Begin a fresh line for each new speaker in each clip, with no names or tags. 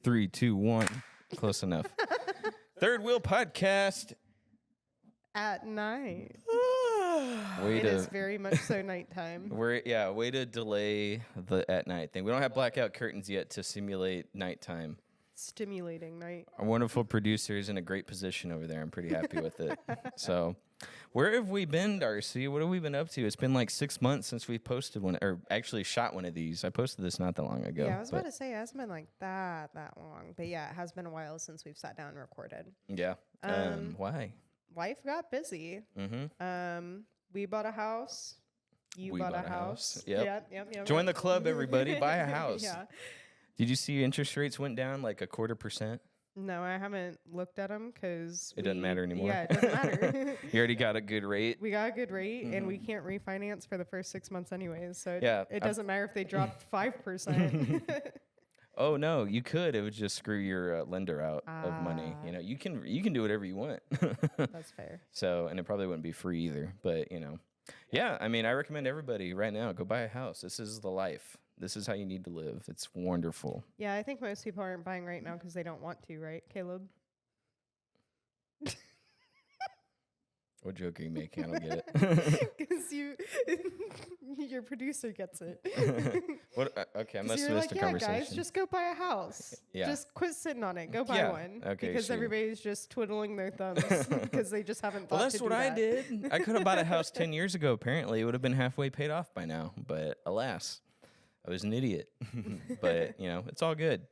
3, 2, 1. Close enough. Third Wheel Podcast.
At night.
Way
It
to,
is very much so nighttime.
way to delay the at night thing. We don't have blackout curtains yet to simulate nighttime.
Stimulating night.
Our wonderful producer is in a great position over there. I'm pretty happy with it. So, where have we been, Darcy? What have we been up to? It's been like 6 months since we posted one, or actually shot one of these. I posted this not that long ago.
Yeah, I was about to say, it hasn't been like that long. But yeah, it has been a while since we've sat down and recorded.
Yeah. Why?
Life got busy.
Mm-hmm.
We bought a house. You bought a house.
Yep. Join the club, everybody. Buy a house.
Yeah.
Did you see interest rates went down like 0.25%?
No, I haven't looked at them because
it doesn't matter anymore.
Yeah, it doesn't matter.
You already got a good rate.
We got a good rate, and we can't refinance for the first 6 months anyways. So it doesn't matter if they dropped 5%.
Oh no, you could. It would just screw your lender out of money. You know, you can do whatever you want.
That's fair.
So, and it probably wouldn't be free either. But yeah. I mean, I recommend everybody right now go buy a house. This is the life. This is how you need to live. It's wonderful.
Yeah, I think most people aren't buying right now because they don't want to, right, Caleb?
What joke are you making? I don't get it.
Because your producer gets it.
What? Okay, I must have missed a conversation.
Guys, just go buy a house.
Yeah.
Just quit sitting on it. Go buy one.
Okay.
Because everybody's just twiddling their thumbs because they just haven't thought
Well, that's
to
what
do
I
that.
did. I could have bought a house 10 years ago, apparently. It would have been halfway paid off by now. But alas, I was an idiot. But, it's all good.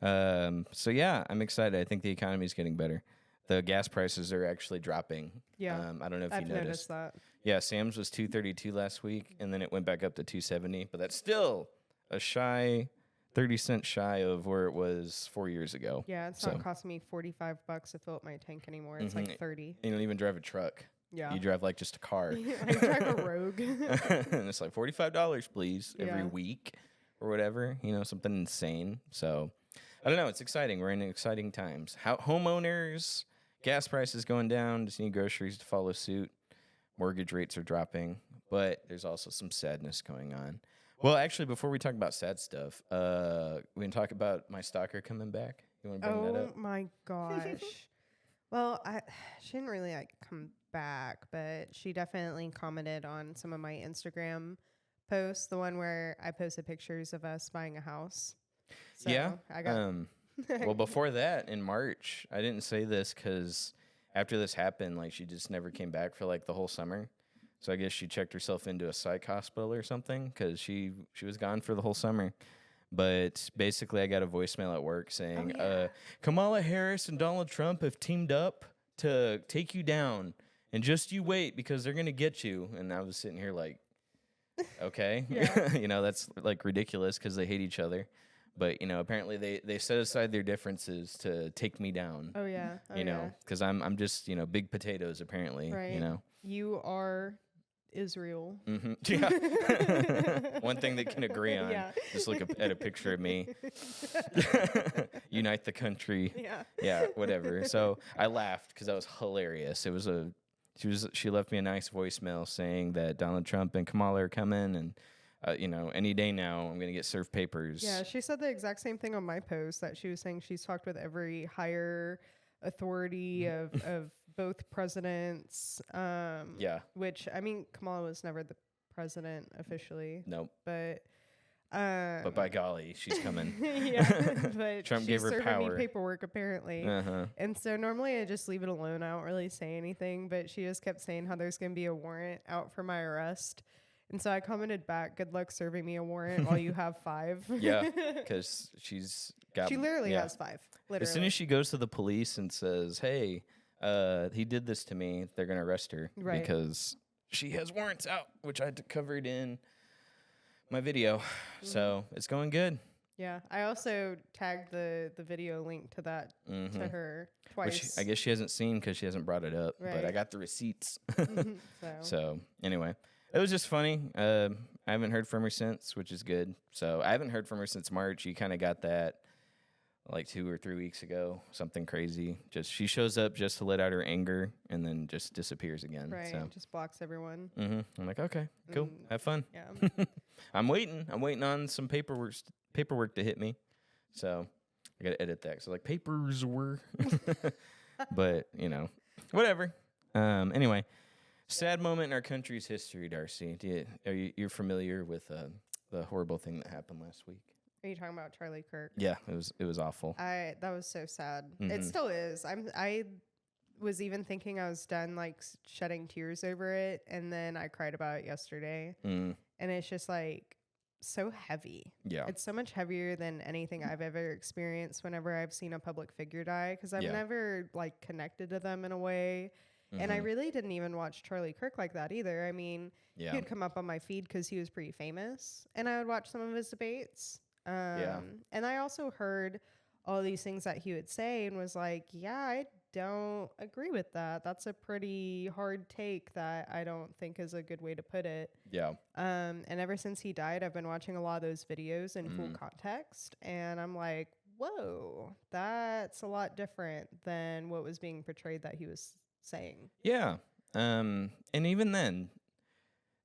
So, yeah, I'm excited. I think the economy is getting better. The gas prices are actually dropping.
Yeah.
I don't know if
I've
you noticed
that.
Yeah, Sam's was $2.32 last week, and then it went back up to $2.70. But that's still a 30-cent shy of where it was 4 years ago.
Yeah, it's not costing me $45 to fill up my tank anymore. It's like 30.
You don't even drive a truck.
Yeah.
You drive like just a car.
I drive a Rogue.
And it's like $45, please, every week or whatever. Something insane. So, I don't know. It's exciting. We're in exciting times. Homeowners, gas prices going down. Just need groceries to follow suit. Mortgage rates are dropping. But there's also some sadness going on. Well, actually, before we talk about sad stuff, we can talk about my stalker coming back. You want to bring that up?
Oh, my gosh. Well, she didn't really come back, but she definitely commented on some of my Instagram posts, the one where I posted pictures of us buying a house. So
yeah.
I got
Well, before that, in March, I didn't say this because after this happened, she just never came back for the whole summer. So I guess she checked herself into a psych hospital or something because she was gone for the whole summer. But basically, I got a voicemail at work saying, Kamala Harris and Donald Trump have teamed up to take you down. And just you wait because they're going to get you. And I was sitting here like, okay. That's ridiculous because they hate each other. But, apparently they set aside their differences to take me down.
Oh, yeah.
Because I'm just, big potatoes, apparently.
Right. You are Israel.
Mm-hmm. Yeah. One thing they can agree on.
Yeah.
Just look at a picture of me. Unite the country.
Yeah.
Yeah, whatever. So I laughed because that was hilarious. She left me a nice voicemail saying that Donald Trump and Kamala are coming and any day now, I'm going to get served papers.
Yeah, she said the exact same thing on my post, that she was saying she's talked with every higher authority of both presidents.
Yeah.
Which, Kamala was never the president officially.
Nope.
But
by golly, she's coming.
Yeah, but
Trump gave her
serving
power.
me paperwork apparently.
Uh-huh.
And so normally I just leave it alone. I don't really say anything, but she just kept saying how there's going to be a warrant out for my arrest. And so I commented back, good luck serving me a warrant while you have 5.
Yeah, because she's got...
She literally has 5. Literally.
As soon as she goes to the police and says, hey, he did this to me, they're going to arrest her.
Right.
Because she has warrants out, which I covered in my video. So it's going good.
Yeah. I also tagged the video link to that to her twice.
Which I guess she hasn't seen because she hasn't brought it up.
Right.
But I got the receipts.
So
anyway... It was just funny. I haven't heard from her since, which is good. So I haven't heard from her since March. You kind of got that 2 or 3 weeks ago, something crazy. Just she shows up just to let out her anger and then just disappears again.
right,
So.
just blocks everyone.
I'm like, okay, cool, have fun.
Yeah.
I'm waiting on some paperwork to hit me. So I got to edit that. So like papers were, but you know, whatever. Anyway, sad moment in our country's history, Darcy. You're familiar with the horrible thing that happened last week?
Are you talking about Charlie Kirk?
Yeah, it was awful.
That was so sad.
Mhm.
It still is. I was even thinking I was done like shedding tears over it, and then I cried about it yesterday.
Mm,
And it's just like so heavy.
yeah,
It's so much heavier than anything I've ever experienced whenever I've seen a public figure die, because I've
Yeah.
never like connected to them in a way. And I
Mhm.
really didn't even watch Charlie Kirk like that either. I mean,
yeah,
he would come up on my feed because he was pretty famous, and I would watch some of his debates. And I also heard all these things that he would say and was like, yeah, I don't agree with that. That's a pretty hard take that I don't think is a good way to put it.
yeah.
And ever since he died, I've been watching a lot of those videos in full context, and I'm like, whoa, that's a lot different than what was being portrayed that he was saying.
Yeah. And even then,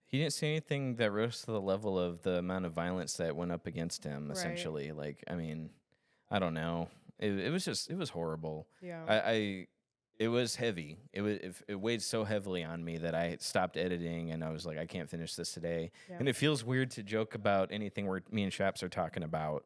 he didn't say anything that rose to the level of the amount of violence that went up against him,
Right.
essentially. Like, I mean, I don't know. It was horrible.
Yeah.
It was heavy. It weighed so heavily on me that I stopped editing and I was like, I can't finish this today.
Yeah.
And it feels weird to joke about anything where me and Shaps are talking about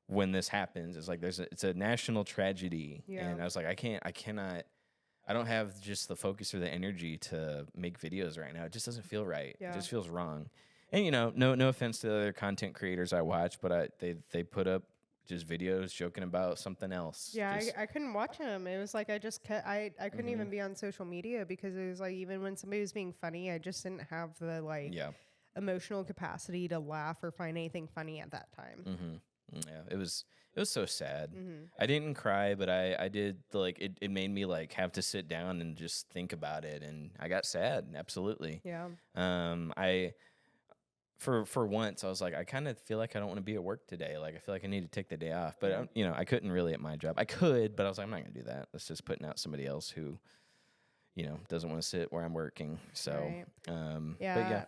when this happens. It's like it's a national tragedy.
Yeah.
And I was like, I don't have just the focus or the energy to make videos right now. It just doesn't feel right.
Yeah.
It just feels wrong. And you know, no offense to the other content creators I watch, but they put up just videos joking about something else.
Yeah,
Just-
I couldn't watch him. It was like I just I couldn't even be on social media because it was like even when somebody was being funny, I just didn't have the like
yeah.
emotional capacity to laugh or find anything funny at that time.
Yeah, it was so sad.
Mm-hmm.
I didn't cry, but I did like it made me like have to sit down and just think about it, and I got sad. Absolutely.
Yeah.
I for once I was like, I kind of feel like I don't want to be at work today. Like I feel like I need to take the day off, but
Yeah.
you know, I couldn't really at my job. I could, but I was like, I'm not gonna do that. That's just putting out somebody else who, you know, doesn't want to sit where I'm working. So,
Right.
but yeah,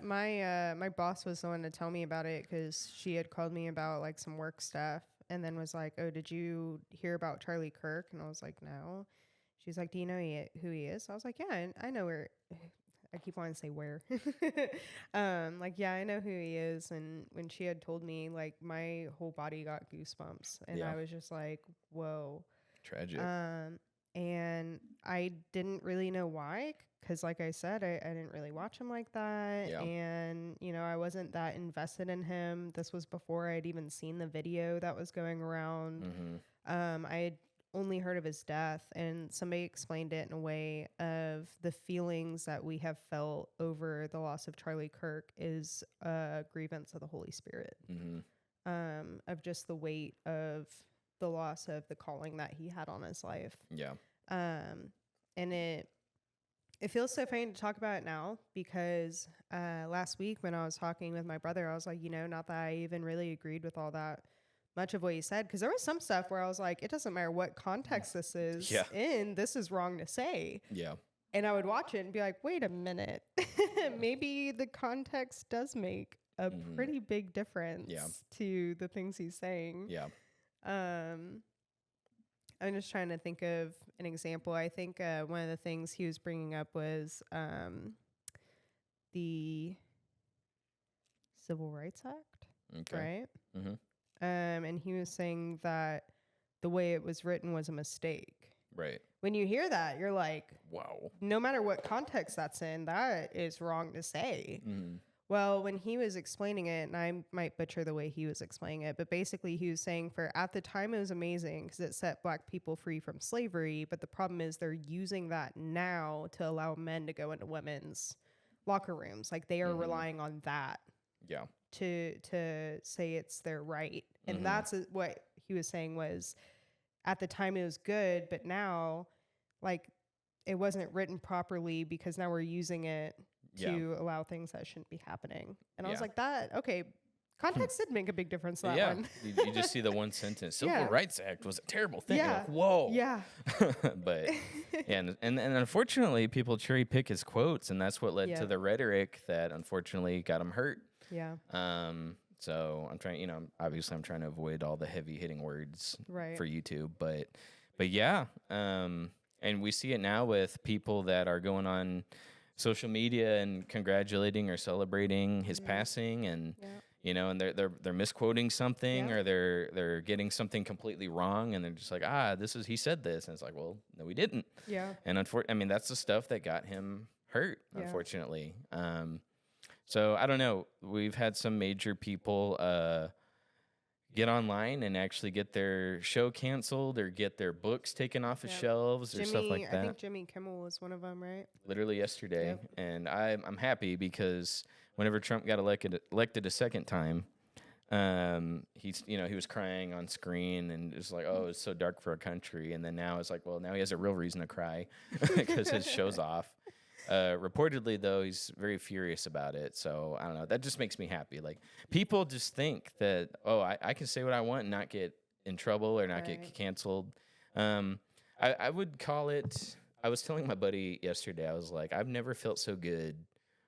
My boss was the one to tell me about it because she had called me about like some work stuff and then was like, "Oh, did you hear about Charlie Kirk?" And I was like, "No." She's like, "Do you know who he is?" I was like, "Yeah, I know where." I keep wanting to say where. Like, yeah, I know who he is. And when she had told me, like, my whole body got goosebumps, and
Yeah.
I was just like, "Whoa."
tragic.
And I didn't really know why, because like I said, I didn't really watch him like that.
Yeah.
And, you know, I wasn't that invested in him. This was before I'd even seen the video that was going around. I had only heard of his death, and somebody explained it in a way of the feelings that we have felt over the loss of Charlie Kirk is a grievance of the Holy Spirit, of just the weight of the loss of the calling that he had on his life.
Yeah.
And it feels so funny to talk about it now because last week when I was talking with my brother, I was like, you know, not that I even really agreed with all that much of what he said, because there was some stuff where I was like, it doesn't matter what context this is
Yeah.
in, this is wrong to say.
Yeah.
And I would watch it and be like, wait a minute, maybe the context does make a pretty big difference to the things he's saying.
Yeah.
I'm just trying to think of an example. I think one of the things he was bringing up was the Civil Rights Act,
Okay.
right? And he was saying that the way it was written was a mistake.
Right.
When you hear that, you're like,
Wow.
no matter what context that's in, that is wrong to say. Well, when he was explaining it, and I might butcher the way he was explaining it, but basically he was saying at the time it was amazing because it set black people free from slavery, but the problem is they're using that now to allow men to go into women's locker rooms. Like they are relying on that
Yeah.
to say it's their right. And that's what he was saying was at the time it was good, but now like it wasn't written properly because now we're using it to allow things that shouldn't be happening. And I was like, context did make a big difference to that one.
you just see the one sentence. Civil Rights Act was a terrible thing. You're
Yeah.
like, whoa.
Yeah.
But and unfortunately people cherry pick his quotes, and that's what led to the rhetoric that unfortunately got him hurt.
Yeah.
So I'm trying, obviously I'm trying to avoid all the heavy hitting words
Right.
for YouTube, but yeah, and we see it now with people that are going on social media and congratulating or celebrating his passing, and
Yeah.
and they're misquoting something,
Yeah.
or they're getting something completely wrong, and they're just like, he said this, and it's like, well, no, he didn't.
Yeah.
And I mean, that's the stuff that got him hurt,
Yeah.
unfortunately. So I don't know. We've had some major people get online and actually get their show canceled or get their books taken off of
Yep.
shelves or stuff like
I
that.
think Jimmy Kimmel was one of them, right?
Literally yesterday,
Yep.
and I'm happy because whenever Trump got elected a second time, he was crying on screen and it was like, oh, it's so dark for our country, and then now it's like, well, now he has a real reason to cry because his show's off. Reportedly, though, he's very furious about it. So I don't know. That just makes me happy. Like, people just think that, oh, I can say what I want and not get in trouble or not
Right.
get canceled. I would call it. I was telling my buddy yesterday. I was like, I've never felt so good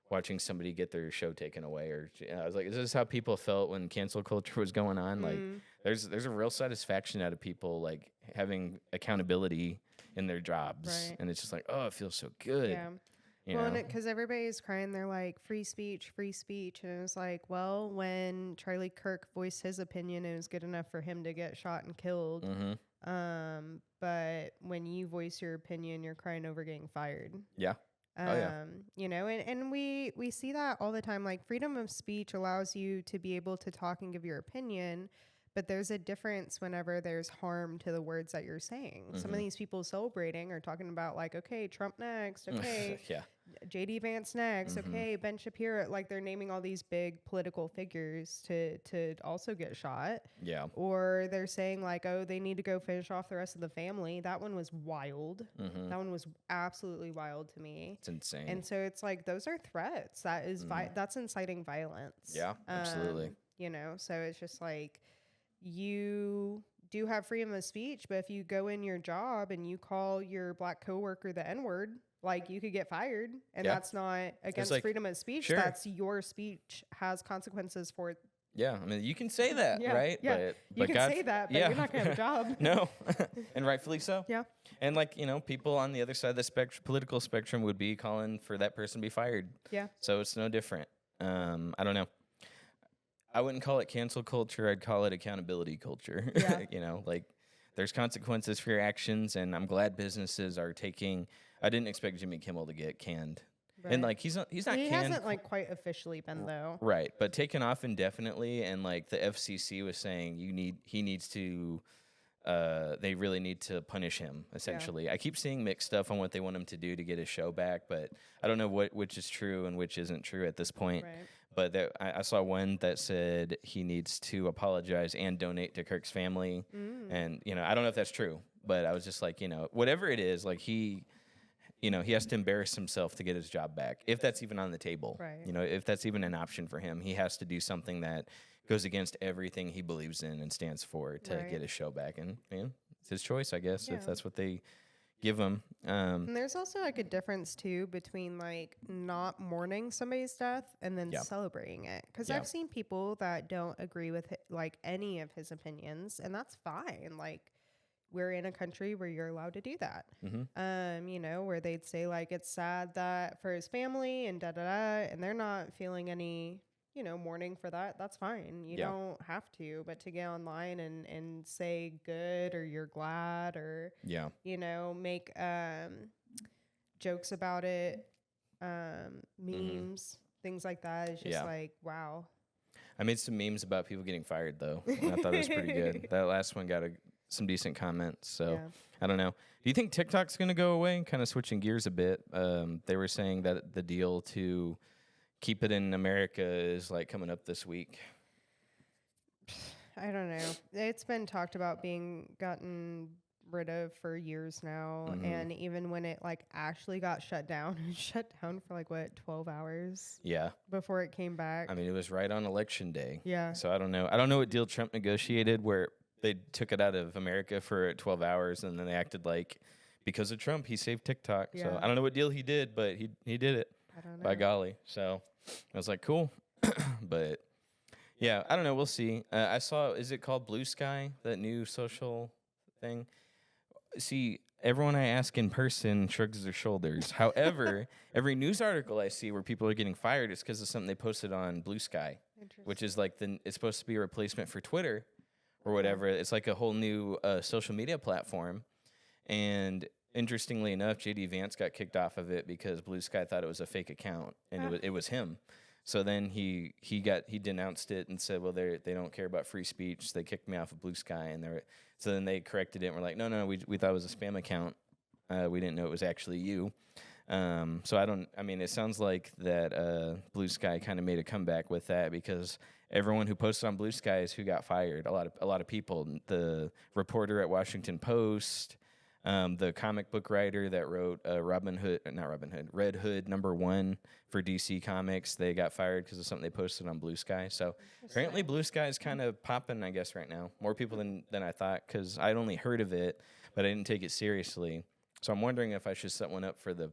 watching somebody get their show taken away. Or I was like, is this how people felt when cancel culture was going on? Like, there's a real satisfaction out of people like having accountability in their jobs,
Right.
and it's just like, oh, it feels so good.
Yeah. Well, because everybody's crying, they're like, free speech, free speech. And it was like, well, when Charlie Kirk voiced his opinion, it was good enough for him to get shot and killed. But when you voice your opinion, you're crying over getting fired.
Yeah.
And we see that all the time. Like, freedom of speech allows you to be able to talk and give your opinion, but there's a difference whenever there's harm to the words that you're saying. Some of these people celebrating are talking about like, okay, Trump next, okay,
yeah.
JD Vance next, okay, Ben Shapiro. Like, they're naming all these big political figures to also get shot.
Yeah.
Or they're saying like, oh, they need to go finish off the rest of the family. That one was wild. That one was absolutely wild to me.
It's insane.
And so it's like, those are threats. That is that's inciting violence.
Yeah, absolutely.
So it's just like, you do have freedom of speech, but if you go in your job and you call your black coworker the N-word, like, you could get fired, and that's not against
like,
freedom of speech.
sure.
That's your speech has consequences for it.
Yeah, I mean, you can say that, right?
Yeah, you can say that, but you're not gonna have a job.
No, and rightfully so.
Yeah.
And like, people on the other side of the political spectrum would be calling for that person to be fired.
Yeah.
So it's no different. I don't know. I wouldn't call it cancel culture. I'd call it accountability culture.
Yeah.
Like, there's consequences for your actions, and I'm glad businesses are taking. I didn't expect Jimmy Kimmel to get canned, and like he's not
He
canned.
hasn't like quite officially been though.
Right, but taken off indefinitely, and like the FCC was saying, he needs to. They really need to punish him. Essentially, I keep seeing mixed stuff on what they want him to do to get his show back, but I don't know which is true and which isn't true at this point.
Right.
But I saw one that said he needs to apologize and donate to Kirk's family. And, I don't know if that's true, but I was just like, whatever it is, like he has to embarrass himself to get his job back. If that's even on the table,
Right.
If that's even an option for him, he has to do something that goes against everything he believes in and stands for to
Right.
get his show back. And, it's his choice, I guess,
Yeah.
if that's what they give him.
And there's also like a difference too between like not mourning somebody's death and then
Yeah.
celebrating it. Because
Yeah.
I've seen people that don't agree with like any of his opinions, and that's fine. Like, we're in a country where you're allowed to do that. Where they'd say like, it's sad that for his family and da da da, and they're not feeling any mourning for that. That's fine. You
Yeah.
don't have to, but to get online and say good or you're glad or
Yeah.
make jokes about it, memes, things like that. It's just
Yeah.
like, wow.
I made some memes about people getting fired, though. And I thought it was pretty good. That last one got some decent comments. So
Yeah.
I don't know. Do you think TikTok's going to go away? Kind of switching gears a bit. They were saying that the deal to keep it in America is like coming up this week.
I don't know. It's been talked about being gotten rid of for years now. And even when it like actually got shut down, it shut down for like 12 hours
Yeah.
before it came back.
I mean, it was right on election day.
Yeah.
So I don't know. I don't know what deal Trump negotiated where they took it out of America for 12 hours and then they acted like because of Trump, he saved TikTok. So
Yeah.
I don't know what deal he did, but he did it.
I don't know.
By golly. So I was like, cool. But Yeah, I don't know. We'll see. I saw, is it called Blue Sky, that new social thing? See, everyone I ask in person shrugs their shoulders. However, every news article I see where people are getting fired is because of something they posted on Blue Sky, which is like it's supposed to be a replacement for Twitter or whatever. It's like a whole new social media platform. And interestingly enough, JD Vance got kicked off of it because Blue Sky thought it was a fake account, and it was him. So then he denounced it and said, well, they don't care about free speech. So they kicked me off of Blue Sky, and so then they corrected it and were like, no, we thought it was a spam account. We didn't know it was actually you. So I mean, it sounds like that Blue Sky kind of made a comeback with that, because everyone who posted on Blue Sky is who got fired. A lot of people. The reporter at Washington Post, the comic book writer that wrote Red Hood #1 for DC Comics, they got fired because of something they posted on Blue Sky. So apparently Blue Sky is kind of popping, I guess, right now. More people than I thought, because I'd only heard of it, but I didn't take it seriously. So I'm wondering if I should set one up for the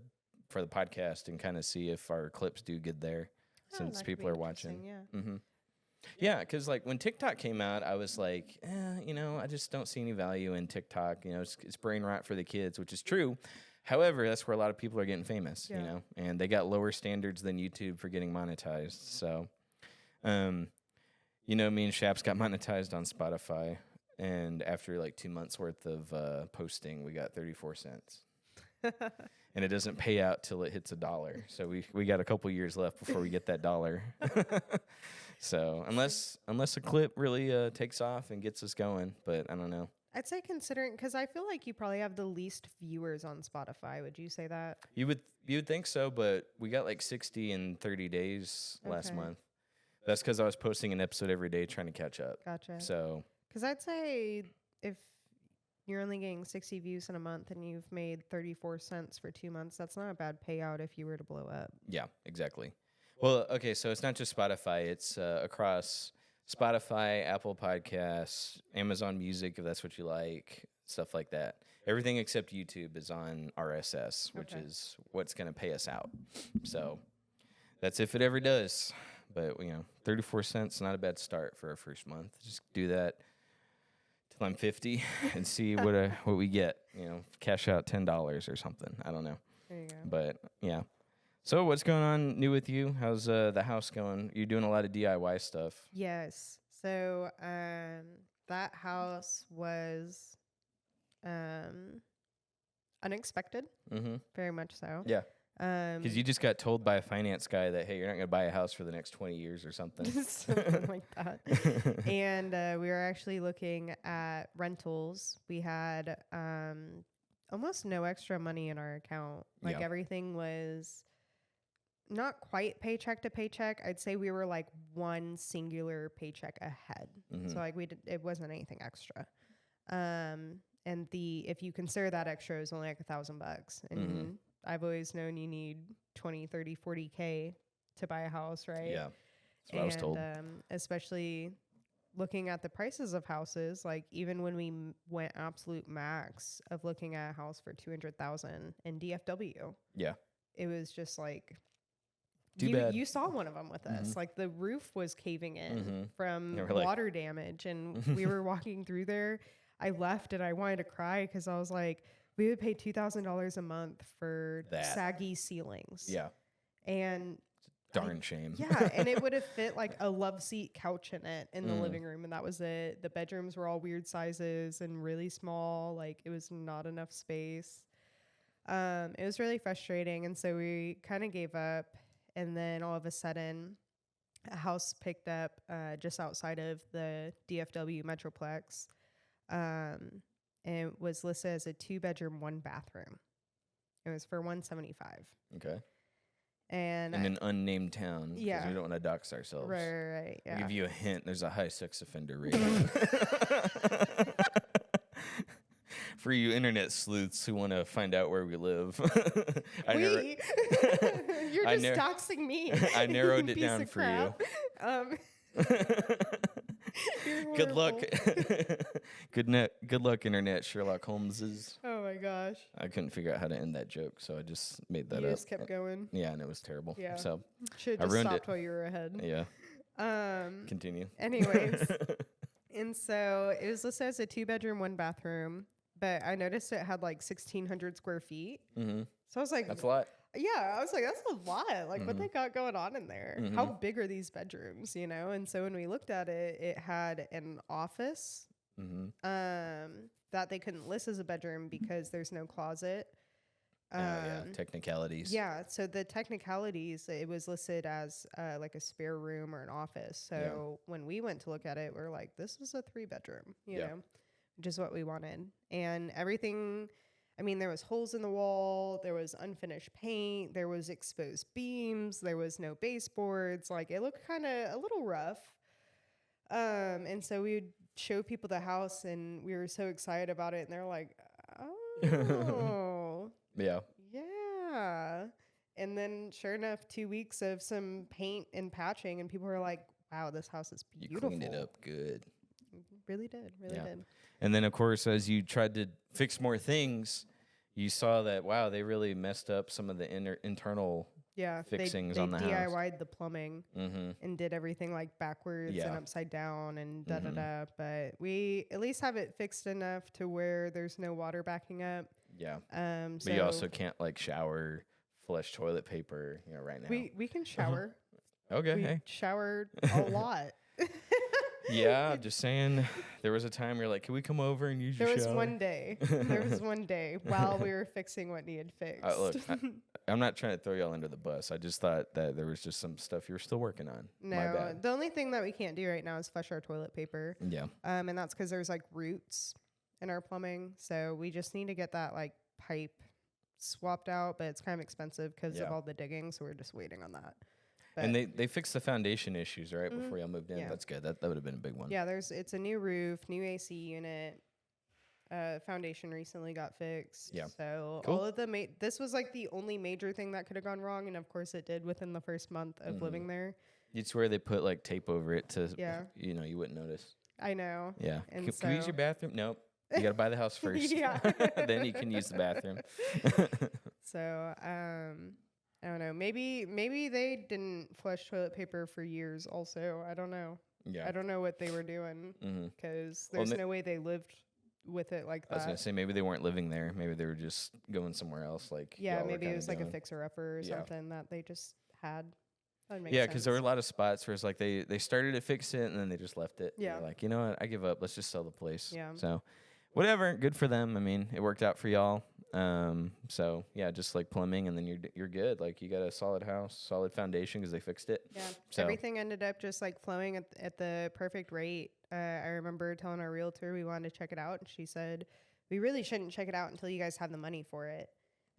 podcast and kind of see if our clips do good there, since people are watching.
Yeah.
Mm-hmm. Yeah, because like when TikTok came out, I was like, I just don't see any value in TikTok. It's brain rot for the kids, which is true. However, that's where a lot of people are getting famous, and they got lower standards than YouTube for getting monetized. So, me and Shaps got monetized on Spotify, and after like 2 months worth of posting, we got 34 cents. And it doesn't pay out till it hits $1. So we got a couple years left before we get that $1. So unless a clip really takes off and gets us going, but I don't know.
I'd say, considering, because I feel like you probably have the least viewers on Spotify. Would you say that?
You would think so, but we got like 60 in 30 days last month. That's because I was posting an episode every day trying to catch up.
Gotcha.
So,
because I'd say if you're only getting 60 views in a month and you've made 34 cents for 2 months, that's not a bad payout if you were to blow up.
Yeah, exactly. Well, okay, so it's not just Spotify. It's across Spotify, Apple Podcasts, Amazon Music, if that's what you like, stuff like that. Everything except YouTube is on RSS, which is what's going to pay us out. So that's if it ever does. But, 34 cents, not a bad start for our first month. Just do that till I'm 50 and see what we get. Cash out $10 or something. I don't know.
There you go.
But, yeah. So what's going on new with you? How's the house going? You're doing a lot of DIY stuff.
Yes. So that house was unexpected.
Mm-hmm.
Very much so.
Yeah. Because you just got told by a finance guy that, hey, you're not going to buy a house for the next 20 years or something.
Something like that. And we were actually looking at rentals. We had almost no extra money in our account. Like everything was not quite paycheck to paycheck. I'd say we were like one singular paycheck ahead.
Mm-hmm.
So like it wasn't anything extra. And if you consider that extra, it was only like $1,000. And I've always known you need 20, 30, 40K to buy a house, right?
Yeah. That's what I was told.
Especially looking at the prices of houses, like even when we went absolute max of looking at a house for $200,000 in DFW.
Yeah.
It was just like,
Too bad.
You saw one of them with us. Like the roof was caving in from
like,
water damage, and we were walking through there. I left and I wanted to cry because I was like, we would pay $2,000 a month for saggy ceilings.
Yeah.
And
darn shame.
Yeah, and it would have fit like a love seat couch in it in the living room, and that was it. The bedrooms were all weird sizes and really small. Like it was not enough space. It was really frustrating, and so we kind of gave up. And then all of a sudden, a house picked up just outside of the DFW Metroplex. And it was listed as a 2-bedroom, 1-bathroom. It was for $175,000.
Okay.
And
in an unnamed town.
Yeah.
We don't want to dox ourselves.
Right. Yeah.
I'll give you a hint. There's a high sex offender rate. For you internet sleuths who want to find out where we live.
You're just doxing me.
I narrowed it down for you. Good luck. Good luck, internet Sherlock Holmeses.
Oh my gosh.
I couldn't figure out how to end that joke, so I just made that up.
You just kept going.
Yeah, and it was terrible.
Yeah.
So
should have just
ruined
stopped
it
while you were ahead.
Yeah. Continue.
Anyways, and so it was listed as a 2-bedroom, 1-bathroom, but I noticed it had like 1,600 square feet.
Mm-hmm.
So I was like,
That's a lot.
yeah, I was like, that's a lot. Like, what
Mm-hmm.
they got going on in there?
Mm-hmm.
How big are these bedrooms? You know? And so when we looked at it, it had an office
Mm-hmm.
that they couldn't list as a bedroom because there's no closet.
Yeah, technicalities.
Yeah, so the technicalities, it was listed as like a spare room or an office. So when we went to look at it, we are like, this is a 3-bedroom, you know, which is what we wanted. And everything, I mean, there was holes in the wall, there was unfinished paint, there was exposed beams, there was no baseboards. Like, it looked kind of a little rough. And so we would show people the house, and we were so excited about it, and they're like, oh.
Yeah.
Yeah. And then sure enough, 2 weeks of some paint and patching, and people were like, wow, this house is beautiful.
You cleaned it up good.
Really did. Really did.
And then, of course, as you tried to fix more things, you saw that, wow, they really messed up some of the internal fixings on the house.
They DIY'd the plumbing
Mm-hmm.
and did everything like backwards and upside down and da-da-da. But we at least have it fixed enough to where there's no water backing up.
Yeah.
So
But you also can't like shower, flush toilet paper, right now.
We can shower.
Okay.
We
Hey.
showered a lot.
Yeah, just saying. There was a time you're like, can we come over and use your shower?
There was one day while we were fixing what needed fixed.
Look, I'm not trying to throw y'all under the bus. I just thought that there was just some stuff you were still working on. My
No,
bad.
the only thing that we can't do right now is flush our toilet paper.
Yeah.
And that's because there's like roots in our plumbing. So we just need to get that like pipe swapped out, but it's kind of expensive because of all the digging. So we're just waiting on that. But
and they fixed the foundation issues, right, before y'all moved in.
Yeah.
That's good. That would have been a big one.
Yeah, it's a new roof, new AC unit. Foundation recently got fixed.
Yeah.
So
Cool.
all of the this was like the only major thing that could have gone wrong, and of course it did within the first month of living there.
You'd swear they put like tape over it to,
Yeah.
You wouldn't notice.
I know.
Yeah.
And
Can we use your bathroom? Nope. You got to buy the house first.
Yeah.
Then you can use the bathroom.
So I don't know. Maybe they didn't flush toilet paper for years. Also, I don't know.
Yeah.
I don't know what they were doing because
Well,
there's no way they lived with it like that.
I was going to say, maybe they weren't living there. Maybe they were just going somewhere else. Like,
Yeah,
y'all were
maybe it
kinda
was like a
doing.
fixer-upper or something that they just had. That would make
Yeah,
sense.
because there were a lot of spots where it's like they started to fix it and then they just left it.
Yeah.
They're like, you know what? I give up. Let's just sell the place.
Yeah.
So, whatever. Good for them. I mean, it worked out for y'all. So yeah, just like plumbing, and then you're good. Like you got a solid house, solid foundation because they fixed it.
Yeah,
So
everything ended up just like flowing at the perfect rate. I remember telling our realtor we wanted to check it out, and she said, we really shouldn't check it out until you guys have the money for it.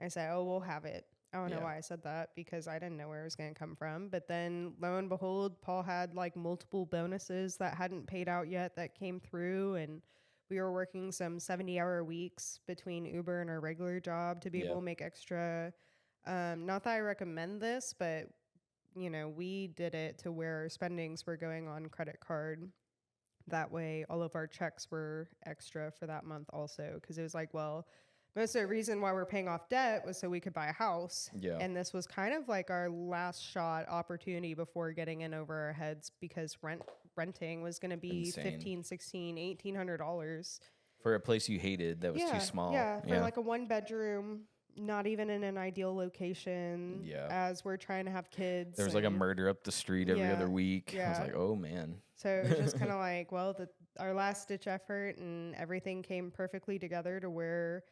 I said, oh, we'll have it. I don't know why I said that because I didn't know where it was going to come from. But then lo and behold, Paul had like multiple bonuses that hadn't paid out yet that came through, and we were working some 70-hour weeks between Uber and our regular job to be able to make extra. Not that I recommend this, but we did it to where our spendings were going on credit card. That way, all of our checks were extra for that month also, because it was like, well, most of the reason why we're paying off debt was so we could buy a house.
Yeah.
And this was kind of like our last shot opportunity before getting in over our heads, because renting was going to be
Insane.
$1,500, $1,600, $1,800
for a place you hated that was too small.
Yeah, for like a 1-bedroom, not even in an ideal location.
Yeah.
As we're trying to have kids.
There was like a murder up the street every other week. I was like, oh man.
So it was just kind of like, well, our last ditch effort, and everything came perfectly together to where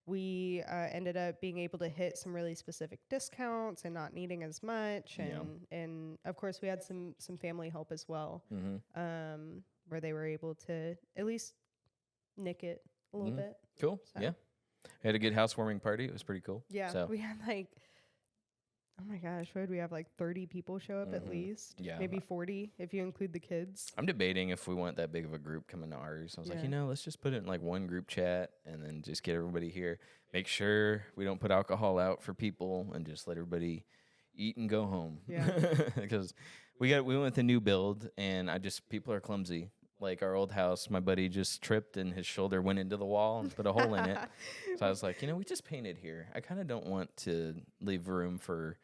we ended up being able to hit some really specific discounts and not needing as much. And of course, we had some family help as well, where they were able to at least nick it a little bit.
Cool.
So.
Yeah. We had a good housewarming party. It was pretty cool.
Yeah.
So.
We had like, oh my gosh, what did we have? Like 30 people show up at least?
Yeah.
Maybe 40 if you include the kids.
I'm debating if we want that big of a group coming to ours. I was like, let's just put it in like one group chat and then just get everybody here. Make sure we don't put alcohol out for people and just let everybody eat and go home.
Yeah.
Because we went with a new build, and people are clumsy. Like our old house, my buddy just tripped and his shoulder went into the wall and put a hole in it. So I was like, we just painted here. I kind of don't want to leave room for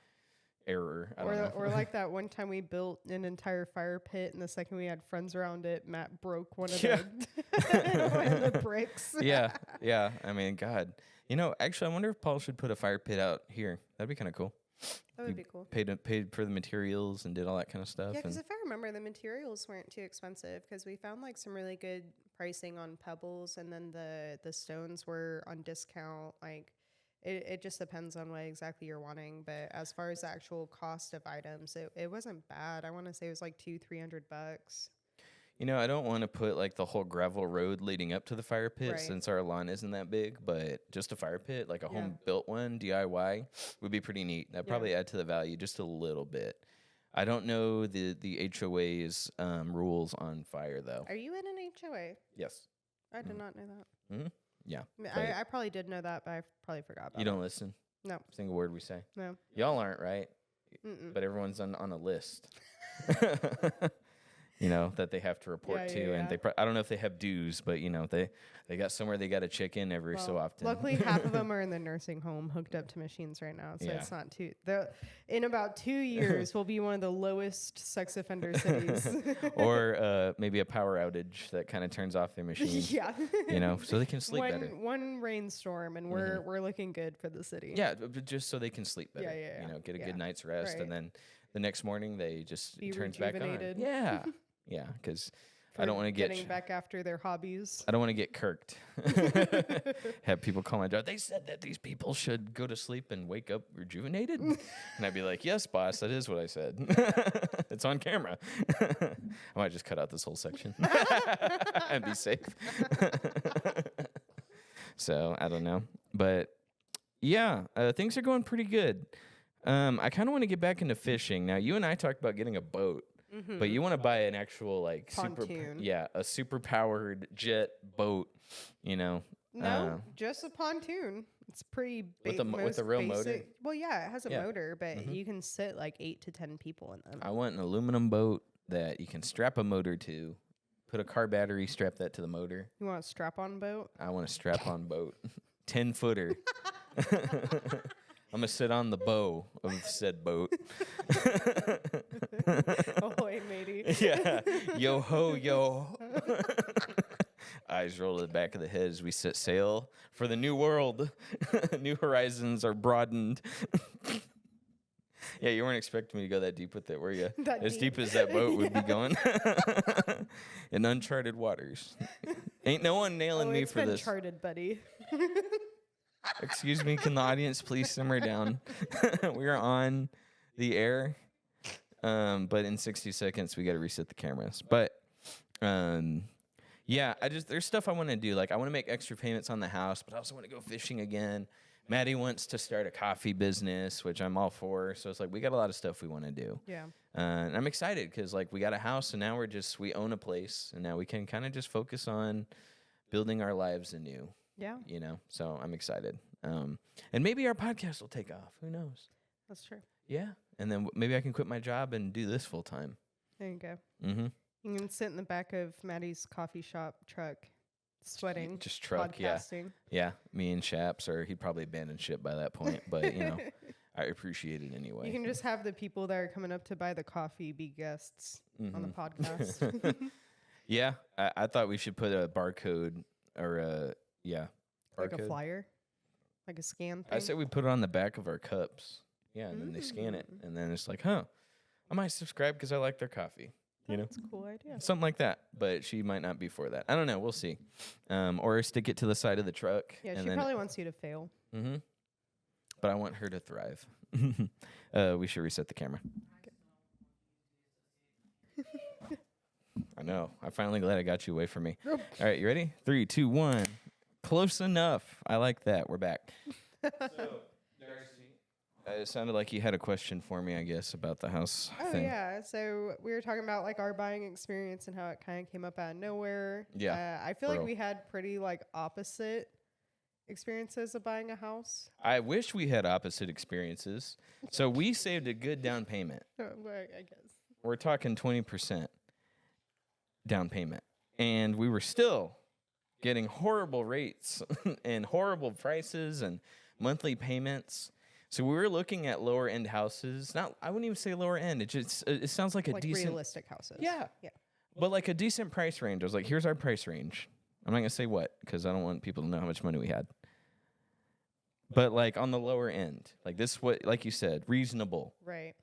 error. I don't know.
Or like that one time we built an entire fire pit, and the second we had friends around it, Matt broke one of one of the bricks.
Yeah. I mean, God. Actually, I wonder if Paul should put a fire pit out here. That'd be kind of cool.
That would be cool.
Paid for the materials and did all that kind of stuff.
Yeah, because if I remember, the materials weren't too expensive because we found like some really good pricing on pebbles, and then the stones were on discount. Like it just depends on what exactly you're wanting. But as far as the actual cost of items, it wasn't bad. I want to say it was like $200-300.
I don't want to put like the whole gravel road leading up to the fire pit
Right.
since our lawn isn't that big, but just a fire pit, like a home built one, DIY, would be pretty neat. That'd probably add to the value just a little bit. I don't know the HOA's rules on fire though.
Are you in an HOA?
Yes.
I did not know that.
Mm-hmm. Yeah.
I mean, I probably did know that, but I probably forgot about
You
it.
don't listen?
No.
Single word we say.
No.
Y'all aren't, right?
Mm-mm.
But everyone's on a list. That they have to report to, and I don't know if they have dues, but they got somewhere they got to check in every so often.
Luckily, half of them are in the nursing home hooked up to machines right now, so it's not too. In about 2 years, we'll be one of the lowest sex offender cities.
Or maybe a power outage that kind of turns off their machine.
Yeah.
So they can sleep better.
One rainstorm, and we're looking good for the city.
Yeah, but just so they can sleep better. Get a good night's rest,
Right.
and then the next morning they just
Be
turns back on.
rejuvenated.
Yeah, yeah, because I don't want to get
getting back after their hobbies.
I don't want to get kirked. Have people call my job. They said that these people should go to sleep and wake up rejuvenated. And I'd be like, yes, boss, that is what I said. It's on camera. I might just cut out this whole section and be safe. So I don't know. But yeah, things are going pretty good. I kind of want to get back into fishing. Now, you and I talked about getting a boat.
Mm-hmm.
But you want to buy an actual
pontoon.
a super powered jet boat,
No, just a pontoon. It's pretty
with a real motor.
Well, yeah, it has a motor, but you can sit like 8 to 10 people in them.
I want an aluminum boat that you can strap a motor to, put a car battery, strap that to the motor.
You want a strap-on boat?
I want a strap-on boat, 10-footer. I'm gonna sit on the bow of said boat.
Ahoy, matey.
Yeah. Yo ho, yo. Eyes roll to the back of the head as we set sail for the new world. New horizons are broadened. Yeah, you weren't expecting me to go that deep with it, were you? As deep as that boat would be going. In uncharted waters. Ain't no one nailing me for this.
It's been charted, buddy.
Excuse me, can the audience please simmer down? We are on the air, but in 60 seconds we got to reset the cameras. But yeah, there's stuff I want to do. Like I want to make extra payments on the house, but I also want to go fishing again. Maddie wants to start a coffee business, which I'm all for. So it's like we got a lot of stuff we want to do.
Yeah.
And I'm excited because like we got a house and now we own a place and now we can kind of just focus on building our lives anew.
Yeah.
So I'm excited. And maybe our podcast will take off. Who knows?
That's true.
Yeah. And then maybe I can quit my job and do this full time.
There you go.
Mm-hmm.
You can sit in the back of Maddie's coffee shop truck, sweating.
Just truck,
podcasting.
Yeah. Me and Chaps, or he'd probably abandon ship by that point. But, I appreciate it anyway.
You can just have the people that are coming up to buy the coffee be guests on the podcast.
Yeah. I thought we should put a barcode or
like
barcode.
a flyer? Like a scan thing?
I said we put it on the back of our cups. Yeah, and then they scan it. And then it's like, I might subscribe because I like their coffee.
That's a cool idea.
Something like that. But she might not be for that. I don't know. We'll see. Or stick it to the side of the truck.
Yeah, she probably wants you to fail.
Mm-hmm. But I want her to thrive. We should reset the camera. I know. I'm finally glad I got you away from me. All right, you ready? 3, 2, 1. Close enough. I like that. We're back. So, Darcy, it sounded like you had a question for me, I guess, about the house thing.
Yeah. So we were talking about like our buying experience and how it kind of came up out of nowhere.
Yeah.
I feel like we had pretty like opposite experiences of buying a house.
I wish we had opposite experiences. So we saved a good down payment.
I guess.
We're talking 20% down payment. And we were still getting horrible rates and horrible prices and monthly payments. So we were looking at lower end houses. Not, I wouldn't even say lower end. It sounds like a
Like
decent,
realistic houses.
yeah,
Yeah.
but like a decent price range. I was like, here's our price range. I'm not gonna say what because I don't want people to know how much money we had. But like on the lower end, like this, what like you said, reasonable.
Right.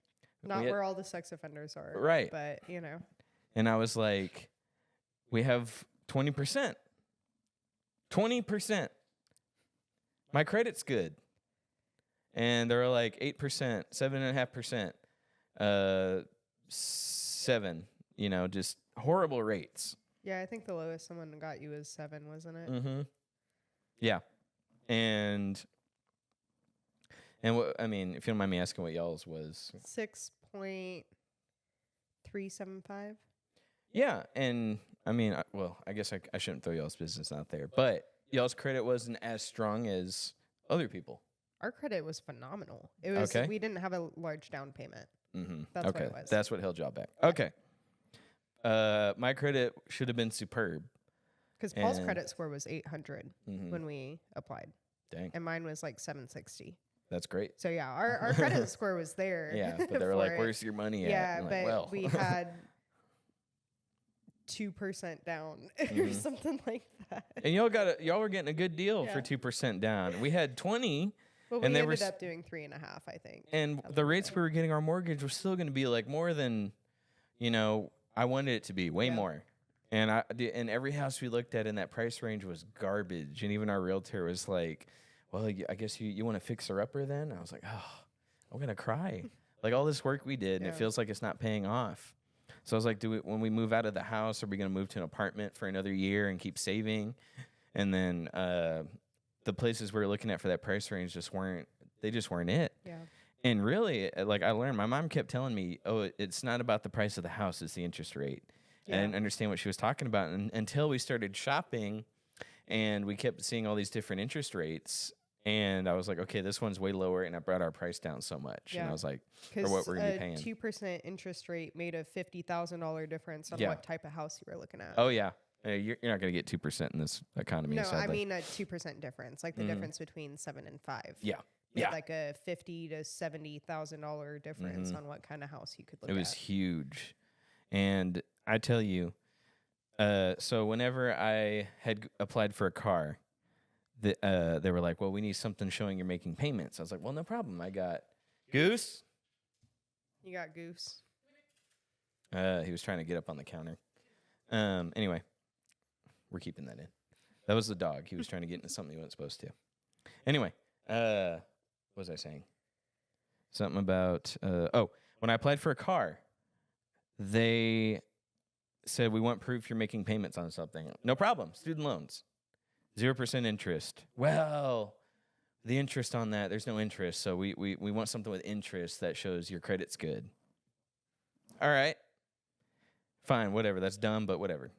Not
had-
where all the sex offenders are.
Right.
But, you know.
And I was like, we have 20%. 20%. My credit's good. And they were like 8%, 7.5%, 7, just horrible rates.
Yeah, I think the lowest someone got you was 7, wasn't it?
Mm-hmm. Yeah. And what, I mean, if you don't mind me asking what y'all's was.
6.375.
Yeah. And I mean, I guess I shouldn't throw y'all's business out there, but y'all's credit wasn't as strong as other people.
Our credit was phenomenal. It was
Okay.
We didn't have a large down payment.
Mm-hmm.
That's
okay.
what it was.
That's what held y'all back. Okay. My credit should have been superb.
Because Paul's
And-
credit score was 800
Mhm.
when we applied,
Dang.
and mine was like 760.
That's great.
So yeah, our credit score was there.
Yeah, but they were
for
like,
it.
"Where's your money at?"
Yeah,
And I'm
but
like, well,
we had 2% down or
Mhm.
something like that.
and y'all were getting a good deal for
Yeah.
2% down. We had 20,
But
and
we
they were
ended up doing 3.5, I think.
and
Something
the
like
rates
that.
we were getting our mortgage was still going to be like more than, I wanted it to be way
Yeah.
more. And and every house we looked at in that price range was garbage. And even our realtor was like, "Well, I guess you want to fix her upper then?" I was like, "Oh, I'm gonna cry." Like all this work we did, and it
Yeah.
feels like it's not paying off. So I was like, when we move out of the house, are we gonna move to an apartment for another year and keep saving? And then the places we were looking at for that price range just weren't it.
Yeah.
And really, like I learned, my mom kept telling me, "Oh, it's not about the price of the house; it's the interest rate." I
Yeah.
didn't understand what she was talking about until we started shopping, and we kept seeing all these different interest rates. And I was like, "Okay, this one's way lower," and I brought our price down so much. And
Yeah.
I was like,
Because
what we're gonna be
a
paying.
2% interest rate made a $50,000 difference on
Yeah.
what type of house you were looking at.
"Oh yeah, you're not going to get 2% in this economy."
No, I
sadly.
mean a 2% difference, like the
Mhm.
difference between 7 and 5.
Yeah,
Made
yeah,
like a $50,000 to $70,000 difference
Mhm.
on what kind of house you could look
it was
at.
huge. And I tell you, so whenever I had applied for a car, they were like, "Well, we need something showing you're making payments." I was like, "Well, no problem. I got Goose."
You got Goose.
He was trying to get up on the counter. Anyway, we're keeping that in. That was the dog. He was trying to get into something he wasn't supposed to. Anyway, what was I saying? Something about when I applied for a car, they said we want proof you're making payments on something. No problem. Student loans, 0% interest. Well, the interest on that, there's no interest, so we want something with interest that shows your credit's good. All right. Fine, whatever. That's dumb, but whatever.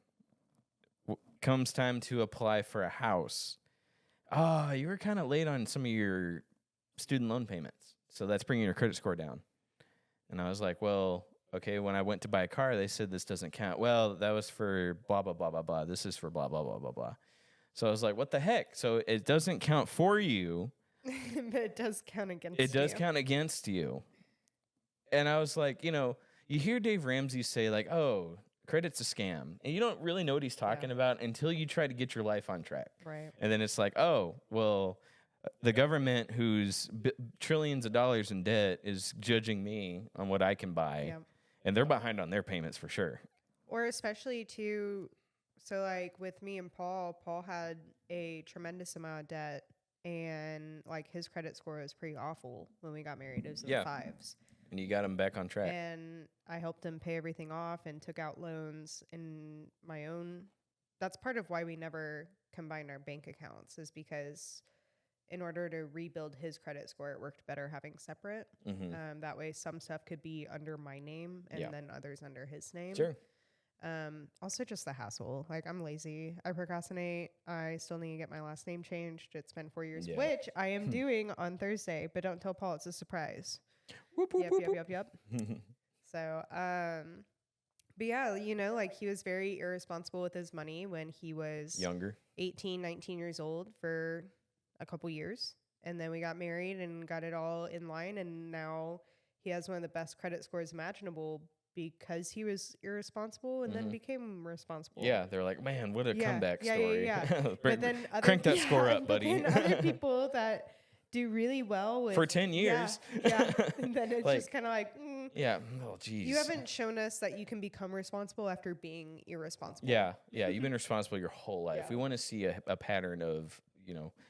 Comes time to apply for a house. Oh, you were kind of late on some of your student loan payments, so that's bringing your credit score down. And I was like, well, okay, when I went to buy a car, they said this doesn't count. Well, that was for blah, blah, blah, blah, blah. This is for blah, blah, blah, blah, blah. So I was like, what the heck? So it doesn't count for you.
But it does count against you.
It does count against you. And I was like, you hear Dave Ramsey say like, oh, credit's a scam. And you don't really know what he's talking about until you try to get your life on track.
Right.
And then it's like, oh, well, the government who's trillions of dollars in debt is judging me on what I can buy.
Yeah.
And they're behind on their payments for sure.
Or especially too, so like with me and Paul had a tremendous amount of debt, and like his credit score was pretty awful when we got married. It was in the 5s.
And you got him back on track.
And I helped him pay everything off and took out loans in my own. That's part of why we never combined our bank accounts, is because in order to rebuild his credit score, it worked better having separate.
Mm-hmm.
That way some stuff could be under my name and then others under his name.
Sure.
Also just the hassle. Like, I'm lazy. I procrastinate. I still need to get my last name changed. It's been 4 years, which I am doing on Thursday, but don't tell Paul, it's a surprise.
Whoop, whoop,
Yep. So, but yeah, like he was very irresponsible with his money when he was
Younger.
18, 19 years old for a couple years. and then we got married and got it all in line, and now he has one of the best credit scores imaginable because he was irresponsible and then became responsible.
Yeah, they're like, man, what a comeback story.
But then
Crank that score up,
but
buddy.
then other people that do really well with
For 10 years.
Yeah. And then it's
Like,
just kind of like,
yeah. Oh, geez.
you haven't shown us that you can become responsible after being irresponsible.
Yeah. You've been responsible your whole life.
Yeah.
We want to see a pattern of,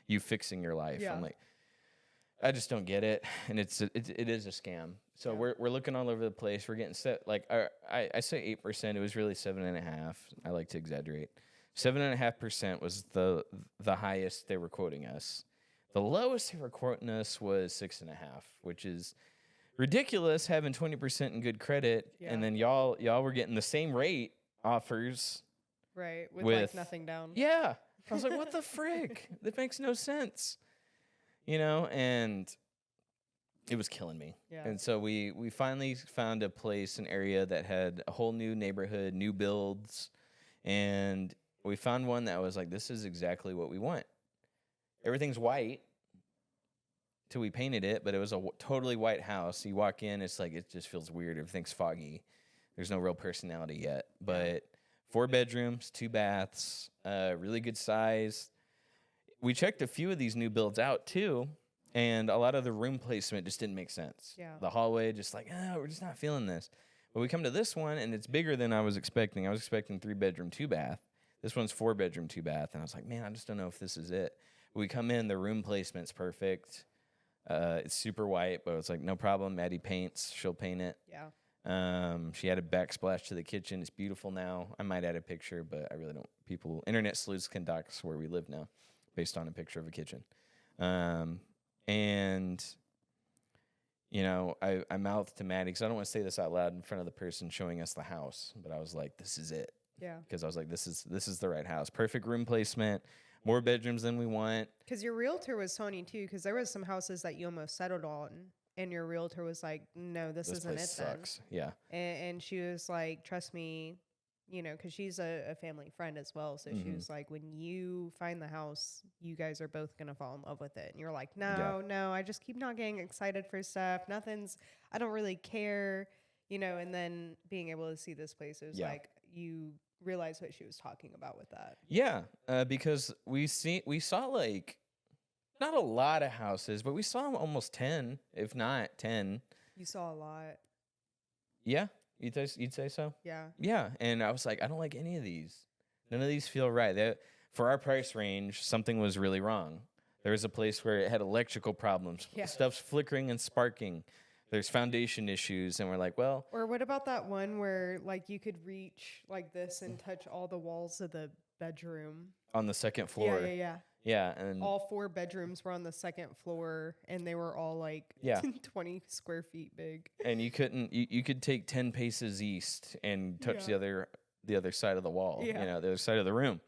you fixing your life.
Yeah.
I'm like, I just don't get it. And it is a scam. So
Yeah.
we're looking all over the place. We're getting set. Like, I say 8%. It was really 7.5%. I like to exaggerate. 7.5% was the highest they were quoting us. The lowest they were quoting us was 6.5%, which is ridiculous, having 20% in good credit.
Yeah.
And then y'all were getting the same rate offers.
Right. With
With
like nothing down.
Yeah. I was like, what the frick? That makes no sense. And it was killing me.
Yeah.
And so we finally found a place, an area that had a whole new neighborhood, new builds. And we found one that was like, this is exactly what we want. Everything's white till we painted it, but it was a totally white house. You walk in, it's like, it just feels weird. Everything's foggy. There's no real personality yet. But 4 bedrooms, 2 baths, really good size. We checked a few of these new builds out too, and a lot of the room placement just didn't make sense.
Yeah.
The hallway, just like, we're just not feeling this. But we come to this one, and it's bigger than I was expecting. I was expecting 3 bedroom, 2 bath. This one's 4 bedroom, 2 bath, and I was like, man, I just don't know if this is it. But we come in, the room placement's perfect. It's super white, but it's like, no problem. Maddie paints. She'll paint it.
Yeah.
She had a backsplash to the kitchen. It's beautiful now. I might add a picture, but I really don't. Internet sleuths can dox where we live now based on a picture of a kitchen. And, I mouthed to Maddie, because I don't want to say this out loud in front of the person showing us the house, but I was like, this is it.
Yeah.
Because I was like, this is the right house. Perfect room placement, more bedrooms than we want.
Because your realtor was Sony too, because there was some houses that you almost settled on, and your realtor was like, no, this isn't
place
it
sucks. Yeah.
And she was like, trust me, because she's a family friend as well. So she was like, when you find the house, you guys are both going to fall in love with it. And you're like, no, I just keep not getting excited for stuff. I don't really care, and then being able to see this place, it was like, you realize what she was talking about with that.
Yeah. Because we saw like, not a lot of houses, but we saw almost 10, if not 10.
You saw a lot.
Yeah. You'd say so?
Yeah.
Yeah, and I was like, I don't like any of these. None of these feel right. For our price range, something was really wrong. There was a place where it had electrical problems.
Yeah.
Stuff's flickering and sparking. There's foundation issues, and we're like, well.
Or what about that one where like you could reach like this and touch all the walls of the bedroom?
On the second floor.
Yeah.
Yeah, and
all 4 bedrooms were on the second floor, and they were all like 20 square feet big.
And you couldn't. You could take 10 paces east and touch the other side of the wall.
Yeah.
The other side of the room.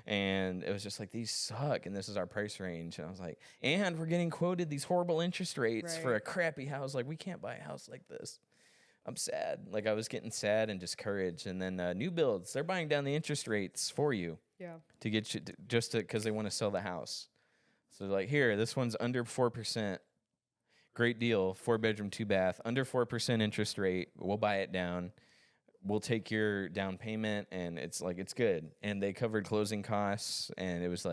And it was just like, these suck, and this is our price range. And I was like, and we're getting quoted these horrible interest rates for a crappy house. Like, we can't buy a house like this. I'm sad. Like, I was getting sad and discouraged. And then new builds, they're buying down the interest rates for you.
Yeah.
To get you, because they want to sell the house. So they're like, here, this one's under 4%. Great deal, 4 bedroom, 2 bath, under 4% interest rate. We'll buy it down. We'll take your down payment, and it's good. And they covered closing costs, and it was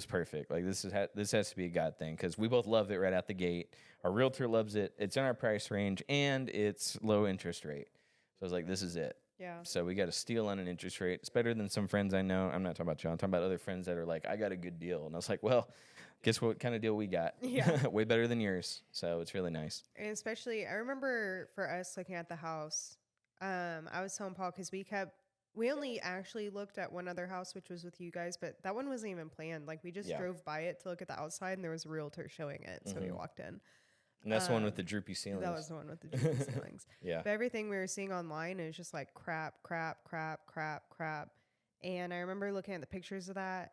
perfect. Like, this has to be a God thing, because we both love it right out the gate. Our realtor loves it. It's in our price range, and it's low interest rate. So I was like, this is it.
Yeah.
So we got a steal on an interest rate. It's better than some friends I know. I'm not talking about you. I'm talking about other friends that are like, I got a good deal. And I was like, well, guess what kind of deal we got?
Yeah.
Way better than yours. So it's really nice.
And especially, I remember for us looking at the house, I was telling Paul, because we only actually looked at one other house, which was with you guys, but that one wasn't even planned. Like, we just drove by it to look at the outside, and there was a realtor showing it. So we walked in.
And that's the one with the droopy ceilings.
That was the one with the droopy ceilings.
Yeah.
But everything we were seeing online is just like crap. And I remember looking at the pictures of the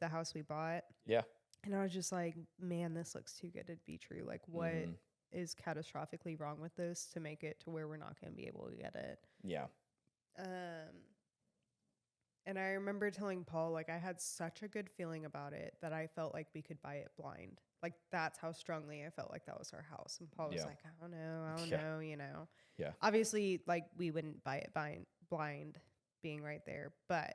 house we bought.
Yeah.
And I was just like, man, this looks too good to be true. Like, what is catastrophically wrong with this to make it to where we're not going to be able to get it?
Yeah.
And I remember telling Paul, like, I had such a good feeling about it that I felt like we could buy it blind. Like, that's how strongly I felt like that was our house. And Paul was
Yeah.
like, I don't know. I don't
Yeah.
know, you know.
Yeah.
Obviously, like, we wouldn't buy it blind being right there. But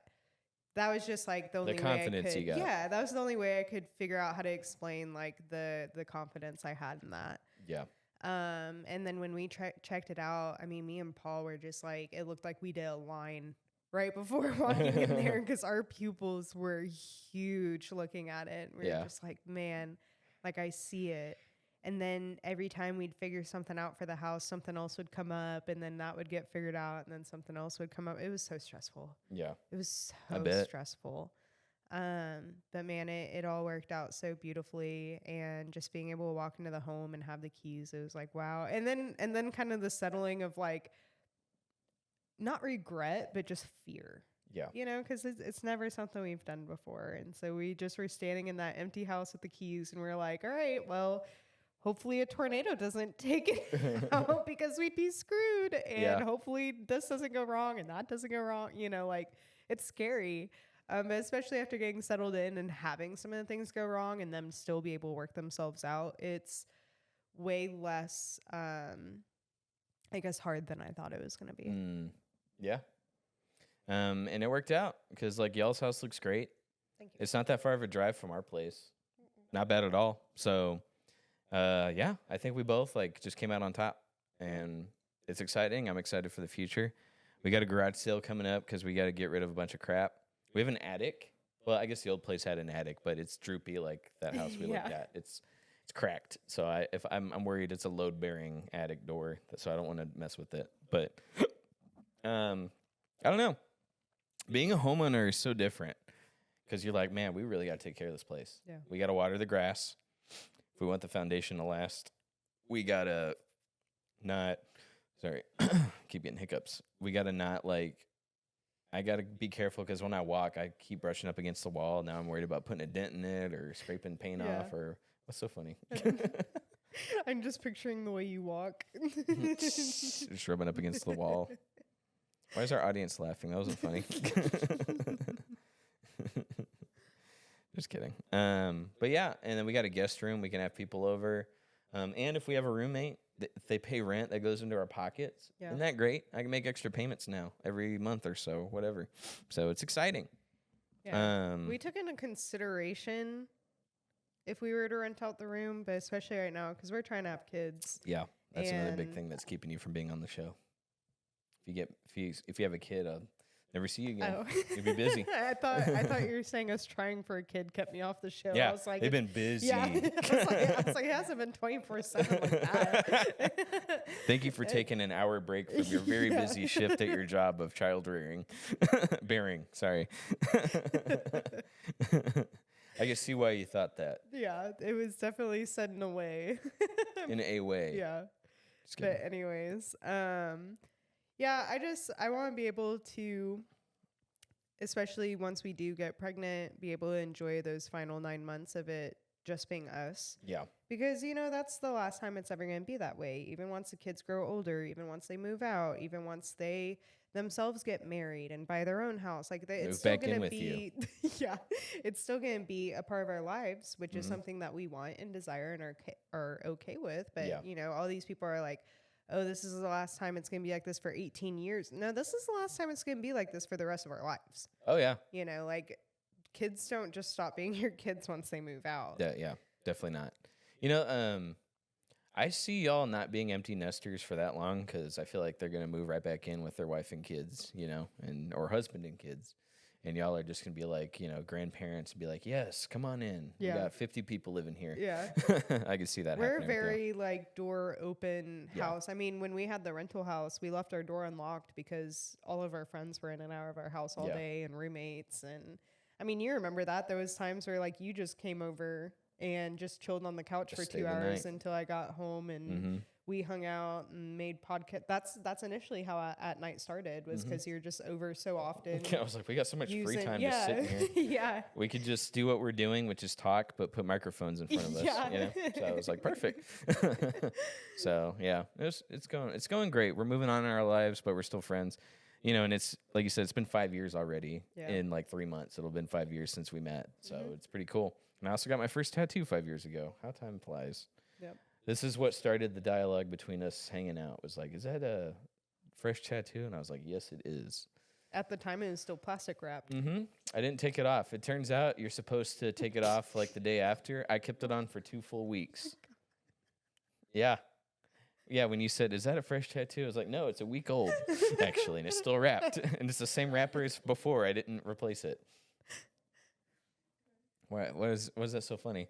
that was just, like, the only way I
confidence
could.
you got.
Yeah, that was the only way I could figure out how to explain, like, the confidence I had in that.
Yeah.
And then when we checked it out, I mean, me and Paul were just like, it looked like we did a line right before walking in there because our pupils were huge looking at it. We were just like, man, like I see it. And then every time we'd figure something out for the house, something else would come up, and then that would get figured out, and then something else would come up. It was so stressful.
Yeah.
It was
I
so
bet.
stressful. But man, it all worked out so beautifully, and just being able to walk into the home and have the keys, it was like, wow. And then kind of the settling of like, not regret, but just fear.
Yeah.
You know, because it's never something we've done before. And so we just were standing in that empty house with the keys, and we're like, all right, well, hopefully a tornado doesn't take it out because we'd be screwed. And hopefully this doesn't go wrong and that doesn't go wrong. You know, like, it's scary. But especially after getting settled in and having some of the things go wrong and them still be able to work themselves out, it's way less, I guess, hard than I thought it was going to be.
Yeah. And it worked out because, like, y'all's house looks great.
Thank you.
It's not that far of a drive from our place. Not bad at all. So, yeah, I think we both, like, just came out on top. And it's exciting. I'm excited for the future. We got a garage sale coming up because we got to get rid of a bunch of crap. We have an attic. Well, I guess the old place had an attic, but it's droopy like that house we looked at. It's cracked. So I'm worried it's a load-bearing attic door, so I don't want to mess with it. But I don't know. Being a homeowner is so different because you're like, man, we really got to take care of this place.
Yeah.
We got to water the grass. If we want the foundation to last, we got to keep getting hiccups. We got to not, like, I got to be careful because when I walk, I keep brushing up against the wall. Now I'm worried about putting a dent in it or scraping paint off or what's so funny?
I'm just picturing the way you walk.
Just rubbing up against the wall. Why is our audience laughing? That wasn't funny. Just kidding. But yeah, and then we got a guest room. We can have people over. And if we have a roommate, if they pay rent, that goes into our pockets.
Yeah.
Isn't that great? I can make extra payments now every month or so, whatever. So it's exciting.
Yeah. We took into consideration if we were to rent out the room, but especially right now because we're trying to have kids.
Yeah, that's another big thing that's keeping you from being on the show. If you have a kid, I'll never see you again. Oh. You'll be busy.
I thought you were saying us trying for a kid kept me off the show.
Yeah,
I was like,
they've been busy.
Yeah, I was like, it hasn't been 24/7 like that.
Thank you for taking an hour break from your very busy shift at your job of child rearing. Sorry. I can see why you thought that.
Yeah, it was definitely said in a way.
In a way.
Yeah. But anyways, yeah, I want to be able to, especially once we do get pregnant, be able to enjoy those final 9 months of it just being us.
Yeah.
Because, you know, that's the last time it's ever going to be that way. Even once the kids grow older, even once they move out, even once they themselves get married and buy their own house, like it's still going to be, yeah, it's still going to be a part of our lives, which is something that we want and desire and are okay with. But, you know, all these people are like, oh, this is the last time it's going to be like this for 18 years. No, this is the last time it's going to be like this for the rest of our lives.
Oh, yeah.
You know, like kids don't just stop being your kids once they move out.
Yeah, definitely not. You know, I see y'all not being empty nesters for that long because I feel like they're going to move right back in with their wife and kids, you know, or husband and kids. And y'all are just going to be like, you know, grandparents and be like, yes, come on in. Yeah. We got 50 people living here.
Yeah.
I can see that
We're
happening.
We're a very, like, door open house. I mean, when we had the rental house, we left our door unlocked because all of our friends were in and out of our house all day and roommates. And, I mean, you remember that. There was times where, like, you just came over and just chilled on the couch for 2 hours until I got home and we hung out and made podcast. That's initially how At Night started, was because you're just over so often.
I was like, we got so much free time to sit in here.
Yeah.
We could just do what we're doing, which is talk, but put microphones in front of us. You know? So I was like, perfect. So yeah, it's going great. We're moving on in our lives, but we're still friends. You know, and it's like you said, it's been 5 years already.
Yeah.
In like 3 months. It'll have been 5 years since we met. So
Mhm.
it's pretty cool. And I also got my first tattoo 5 years ago. How time flies.
Yep.
This is what started the dialogue between us hanging out. It was like, is that a fresh tattoo? And I was like, yes, it is.
At the time, it was still plastic wrapped.
Mm-hmm. I didn't take it off. It turns out you're supposed to take it off like the day after. I kept it on for 2 full weeks. Yeah. Yeah, when you said, is that a fresh tattoo? I was like, no, it's a week old, actually, and it's still wrapped. And it's the same wrapper as before. I didn't replace it. Why is that so funny?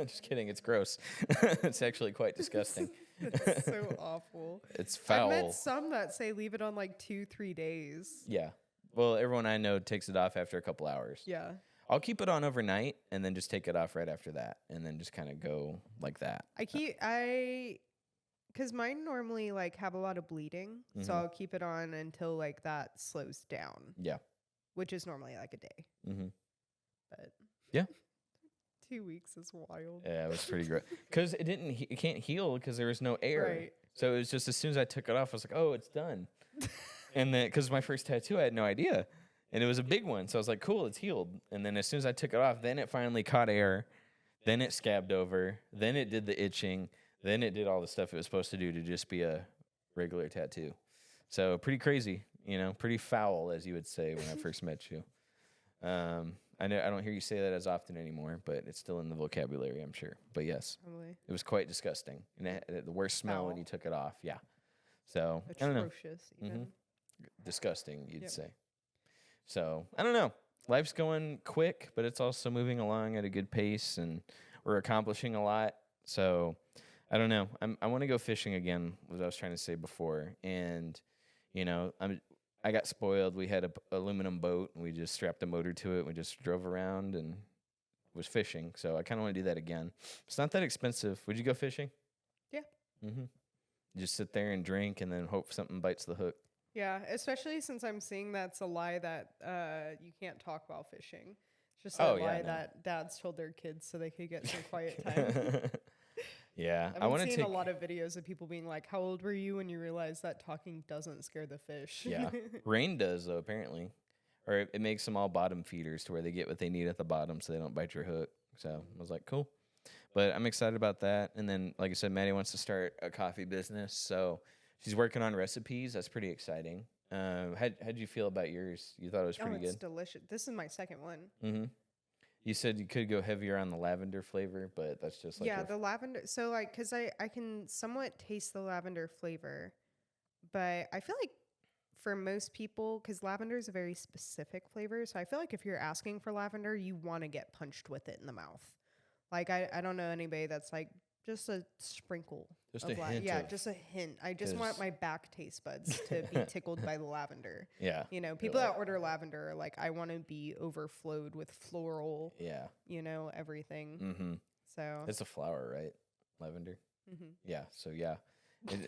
Just kidding. It's gross. It's actually quite disgusting.
It's so awful.
It's foul.
I've met some that say leave it on like 2-3 days.
Yeah. Well, everyone I know takes it off after a couple hours.
Yeah.
I'll keep it on overnight and then just take it off right after that and then just kind of go like that.
Because mine normally like have a lot of bleeding, so
Mhm.
I'll keep it on until like that slows down,
Yeah.
which is normally like a day.
Mm-hmm.
But
Yeah.
2 weeks is wild.
Yeah, it was pretty gross. Because it can't heal because there was no air.
Right.
So it was just as soon as I took it off, I was like, oh, it's done. And then, because my first tattoo, I had no idea. And it was a big one. So I was like, cool, it's healed. And then as soon as I took it off, then it finally caught air. Then it scabbed over. Then it did the itching. Then it did all the stuff it was supposed to do to just be a regular tattoo. So pretty crazy, pretty foul, as you would say when I first met you. I know I don't hear you say that as often anymore, but it's still in the vocabulary, I'm sure. But yes,
Probably.
it was quite disgusting. And it had the worst smell when
Foul.
you took it off. Yeah. So, I don't know.
Atrocious, even.
Mhm. Disgusting, you'd
Yep.
say. So, I don't know. Life's going quick, but it's also moving along at a good pace, and we're accomplishing a lot. So, I don't know. I want to go fishing again, what I was trying to say before. And, I got spoiled. We had a aluminum boat, and we just strapped a motor to it. And we just drove around and was fishing. So I kind of want to do that again. It's not that expensive. Would you go fishing?
Yeah.
Mm-hmm. Just sit there and drink, and then hope something bites the hook.
Yeah, especially since I'm seeing that's a lie that you can't talk while fishing. It's just a lie
no.
that dads told their kids so they could get some quiet time.
Yeah,
I've
I
been
want to
seeing
take.
a lot of videos of people being like, "How old were you when you realized that talking doesn't scare the fish?"
Yeah, rain does though apparently, or it makes them all bottom feeders to where they get what they need at the bottom, so they don't bite your hook. So I was like, cool. But I'm excited about that. And then, like I said, Maddie wants to start a coffee business, so she's working on recipes. That's pretty exciting. How'd you feel about yours? You thought it was
Oh,
pretty
it's
good.
delicious. This is my second one.
Mm-hmm. You said you could go heavier on the lavender flavor, but that's just like
Yeah, the lavender. So like, cause I can somewhat taste the lavender flavor, but I feel like for most people, cause lavender is a very specific flavor. So I feel like if you're asking for lavender, you want to get punched with it in the mouth. Like I don't know anybody that's like just a sprinkle.
Just
of
a hint
Yeah,
of-
just a hint. I just want
'cause-
my back taste buds to be tickled by the lavender.
yeah,
People
like-
that order lavender are like, I want to be overflowed with floral,
yeah.
everything.
Mm-hmm.
So,
It's a flower, right? Lavender.
mhm.
Yeah. So yeah.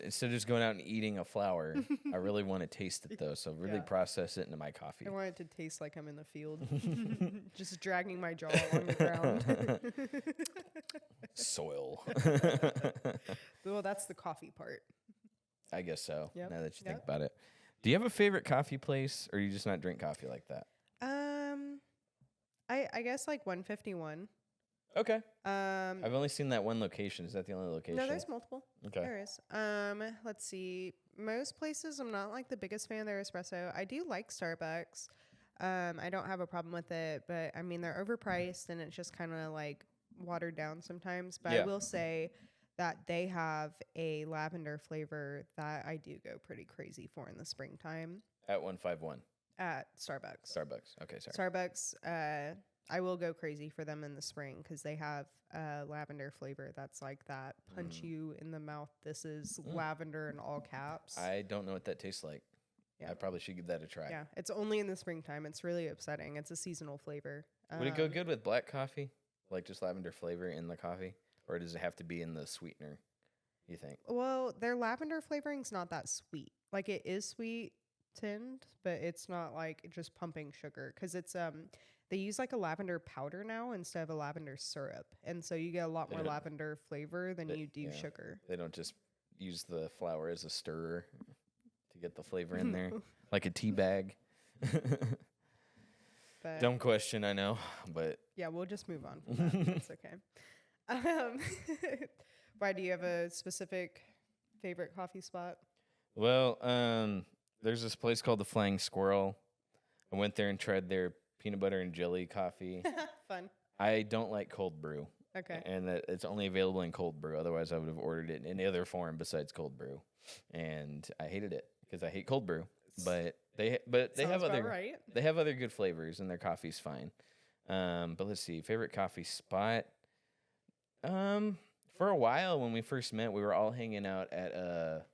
Instead of just going out and eating a flower, I really want to taste it though. So really
Yeah.
process it into my coffee.
I want it to taste like I'm in the field, just dragging my jaw along the ground.
Soil.
Well, that's the coffee part.
I guess so.
Yep,
Now that you think
yep.
about it, do you have a favorite coffee place, or you just not drink coffee like that?
I guess like 151.
Okay.
I've
only seen that one location. Is that the only location?
No, there's multiple.
Okay.
There is. Let's see. Most places, I'm not like the biggest fan of their espresso. I do like Starbucks. I don't have a problem with it, but I mean they're overpriced and it's just kind of like watered down sometimes. But
Yeah.
I will say that they have a lavender flavor that I do go pretty crazy for in the springtime
At 151
at Starbucks.
Starbucks. Okay, sorry.
Starbucks, I will go crazy for them in the spring because they have a lavender flavor that's like that punch you in the mouth. This is lavender in all caps.
I don't know what that tastes like.
Yeah.
I probably should give that a try.
Yeah, it's only in the springtime. It's really upsetting. It's a seasonal flavor.
Would it go good with black coffee? Like just lavender flavor in the coffee? Or does it have to be in the sweetener, you think?
Well, their lavender flavoring's not that sweet. Like it is sweet tinned, but it's not like just pumping sugar because it's they use like a lavender powder now instead of a lavender syrup, and so you get a lot
They
more
don't-
lavender flavor than
they-
you do
yeah.
sugar.
They don't just use the flour as a stirrer to to get the flavor in there, like a tea bag.
But
Dumb question, I know, but
yeah, we'll just move on from that. That's okay. Um, why do you have a specific favorite coffee spot?
well, there's this place called the Flying Squirrel. I went there and tried their peanut butter and jelly coffee.
Fun.
I don't like cold brew.
Okay.
And that it's only available in cold brew. Otherwise, I would have ordered it in any other form besides cold brew. And I hated it because I hate cold brew. But they have
Sounds about
other
right.
they have other good flavors and their coffee's fine. But let's see, favorite coffee spot. For a while when we first met, we were all hanging out at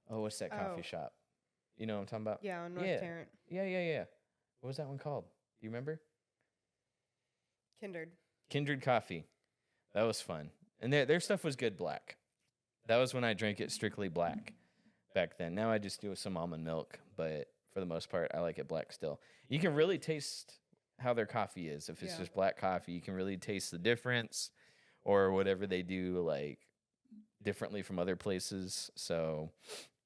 what's that coffee shop? You know what I'm talking about?
Yeah, on North
Yeah.
Tarrant.
Yeah. What was that one called? Do you remember?
Kindred
Coffee. That was fun. And their stuff was good black. That was when I drank it strictly black back then. Now I just do some almond milk, but for the most part, I like it black still. You can really taste how their coffee is. If it's just black coffee, you can really taste the difference or whatever they do like differently from other places. So,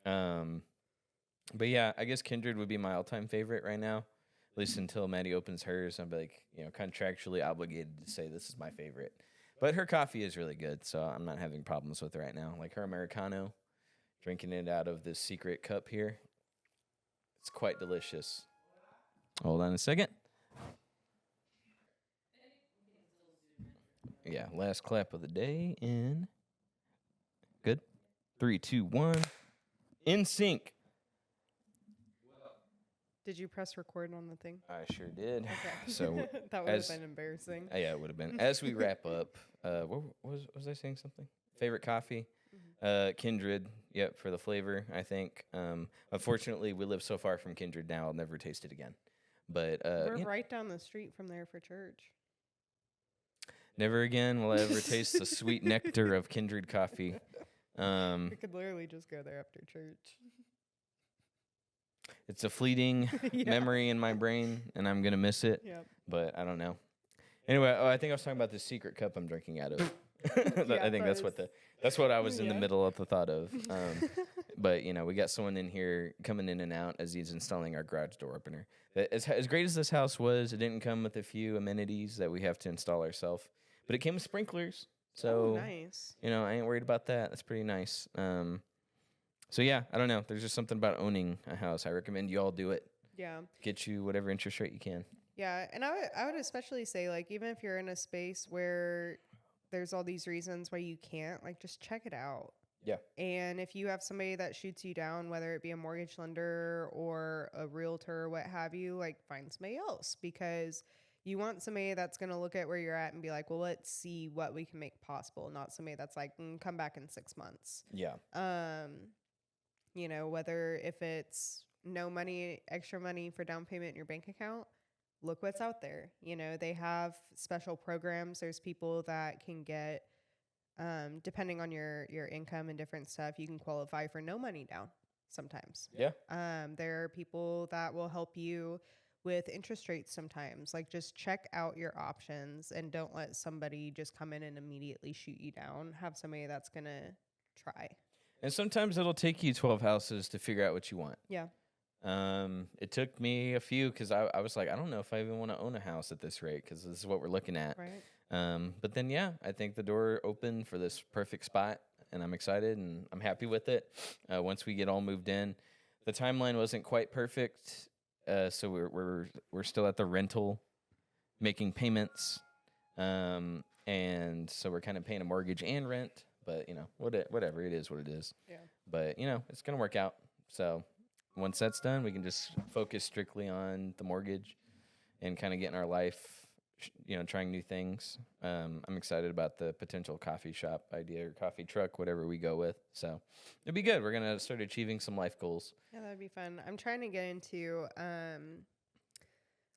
but yeah, I guess Kindred would be my all-time favorite right now. At least until Maddie opens hers, I'm like, contractually obligated to say this is my favorite. But her coffee is really good, so I'm not having problems with it right now. Like her Americano, drinking it out of this secret cup here. It's quite delicious. Hold on a second. Yeah, last clap of the day in. Good. 3, 2, 1. In sync.
Did you press record on the thing?
I sure did.
Okay.
So
that would have been embarrassing.
yeah, it would have been. As we wrap up, was I saying something? Favorite coffee? Kindred. Yep, for the flavor, I think. Unfortunately, we live so far from Kindred now, I'll never taste it again. But
We're right down the street from there for church.
Never again will I ever taste the sweet nectar of Kindred coffee.
We could literally just go there after church.
It's a fleeting memory in my brain, and I'm gonna miss it.
Yep.
But I don't know. Anyway, I think I was talking about the secret cup I'm drinking out of. I think that's what I was in the middle of the thought of. But we got someone in here coming in and out as he's installing our garage door opener. As great as this house was, it didn't come with a few amenities that we have to install ourselves. But it came with sprinklers, so
nice.
I ain't worried about that. That's pretty nice. So yeah, I don't know. There's just something about owning a house. I recommend you all do it.
Yeah.
Get you whatever interest rate you can.
Yeah, and I would especially say, like, even if you're in a space where there's all these reasons why you can't, like, just check it out.
Yeah.
And if you have somebody that shoots you down, whether it be a mortgage lender or a realtor or what have you, like, find somebody else, because you want somebody that's going to look at where you're at and be like, well, let's see what we can make possible, not somebody that's like, come back in 6 months.
Yeah.
Whether if it's no money, extra money for down payment in your bank account, look what's out there. They have special programs. There's people that can get, depending on your income and different stuff, you can qualify for no money down sometimes.
Yeah.
There are people that will help you with interest rates sometimes. Like, just check out your options and don't let somebody just come in and immediately shoot you down. Have somebody that's going to try.
And sometimes it'll take you 12 houses to figure out what you want.
Yeah.
It took me a few because I was like, I don't know if I even want to own a house at this rate because this is what we're looking at.
Right.
But then, yeah, I think the door opened for this perfect spot, and I'm excited and I'm happy with it. Once we get all moved in, the timeline wasn't quite perfect, so we're still at the rental, making payments, and so we're kind of paying a mortgage and rent. But whatever, it is what it is.
Yeah.
But it's gonna work out. So once that's done, we can just focus strictly on the mortgage and kind of getting our life, trying new things. I'm excited about the potential coffee shop idea or coffee truck, whatever we go with. So it'd be good. We're gonna start achieving some life goals.
Yeah, that'd be fun. I'm trying to get into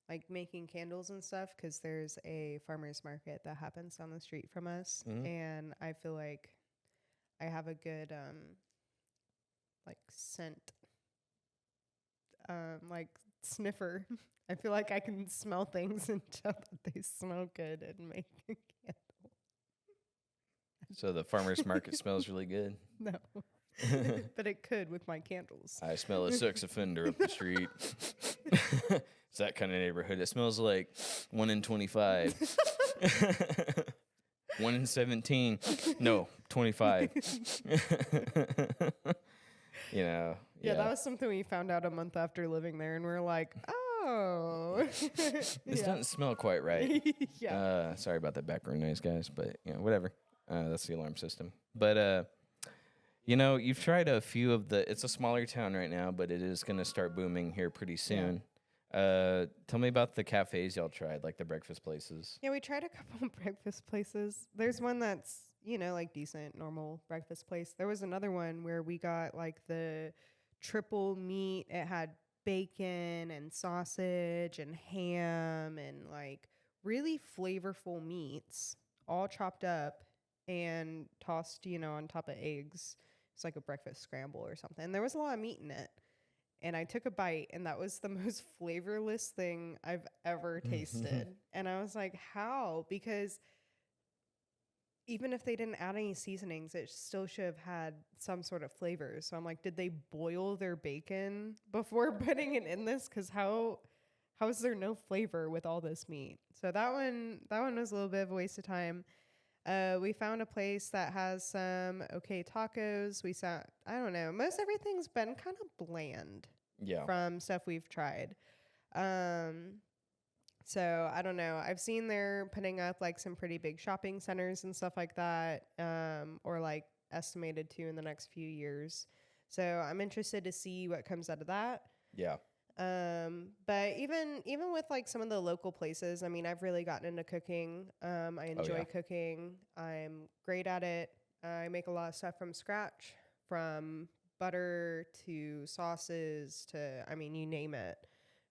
like making candles and stuff, because there's a farmer's market that happens down the street from us, and I feel like I have a good like scent, like sniffer. I feel like I can smell things and tell that they smell good and make a candle.
So the farmer's market smells really good.
No. but it could with my candles.
I smell a sex offender up the street. It's that kind of neighborhood. It smells like 1 in 25. 1 in 17. No, 25. You know.
Yeah, that was something we found out a month after living there, and we are like, oh.
This doesn't smell quite right.
Yeah.
Sorry about that background noise, guys, but whatever. That's the alarm system. But you've tried a few of it's a smaller town right now, but it is going to start booming here pretty soon. Tell me about the cafes y'all tried, like the breakfast places.
Yeah, we tried a couple of breakfast places. There's one that's, like decent, normal breakfast place. There was another one where we got like the triple meat. It had bacon and sausage and ham and like really flavorful meats all chopped up and tossed, on top of eggs. It's like a breakfast scramble or something. And there was a lot of meat in it. And I took a bite, and that was the most flavorless thing I've ever tasted. And I was like, how? Because even if they didn't add any seasonings, it still should have had some sort of flavor. So I'm like, did they boil their bacon before putting it in this? Because how is there no flavor with all this meat? So that one was a little bit of a waste of time. We found a place that has some okay tacos. I don't know. Most everything's been kind of bland.
Yeah.
From stuff we've tried. So I don't know. I've seen they're putting up like some pretty big shopping centers and stuff like that, or like estimated to in the next few years. So I'm interested to see what comes out of that.
Yeah.
But even with like some of the local places, I mean, I've really gotten into cooking. I enjoy cooking. I'm great at it. I make a lot of stuff from scratch, from butter to sauces to, I mean, you name it.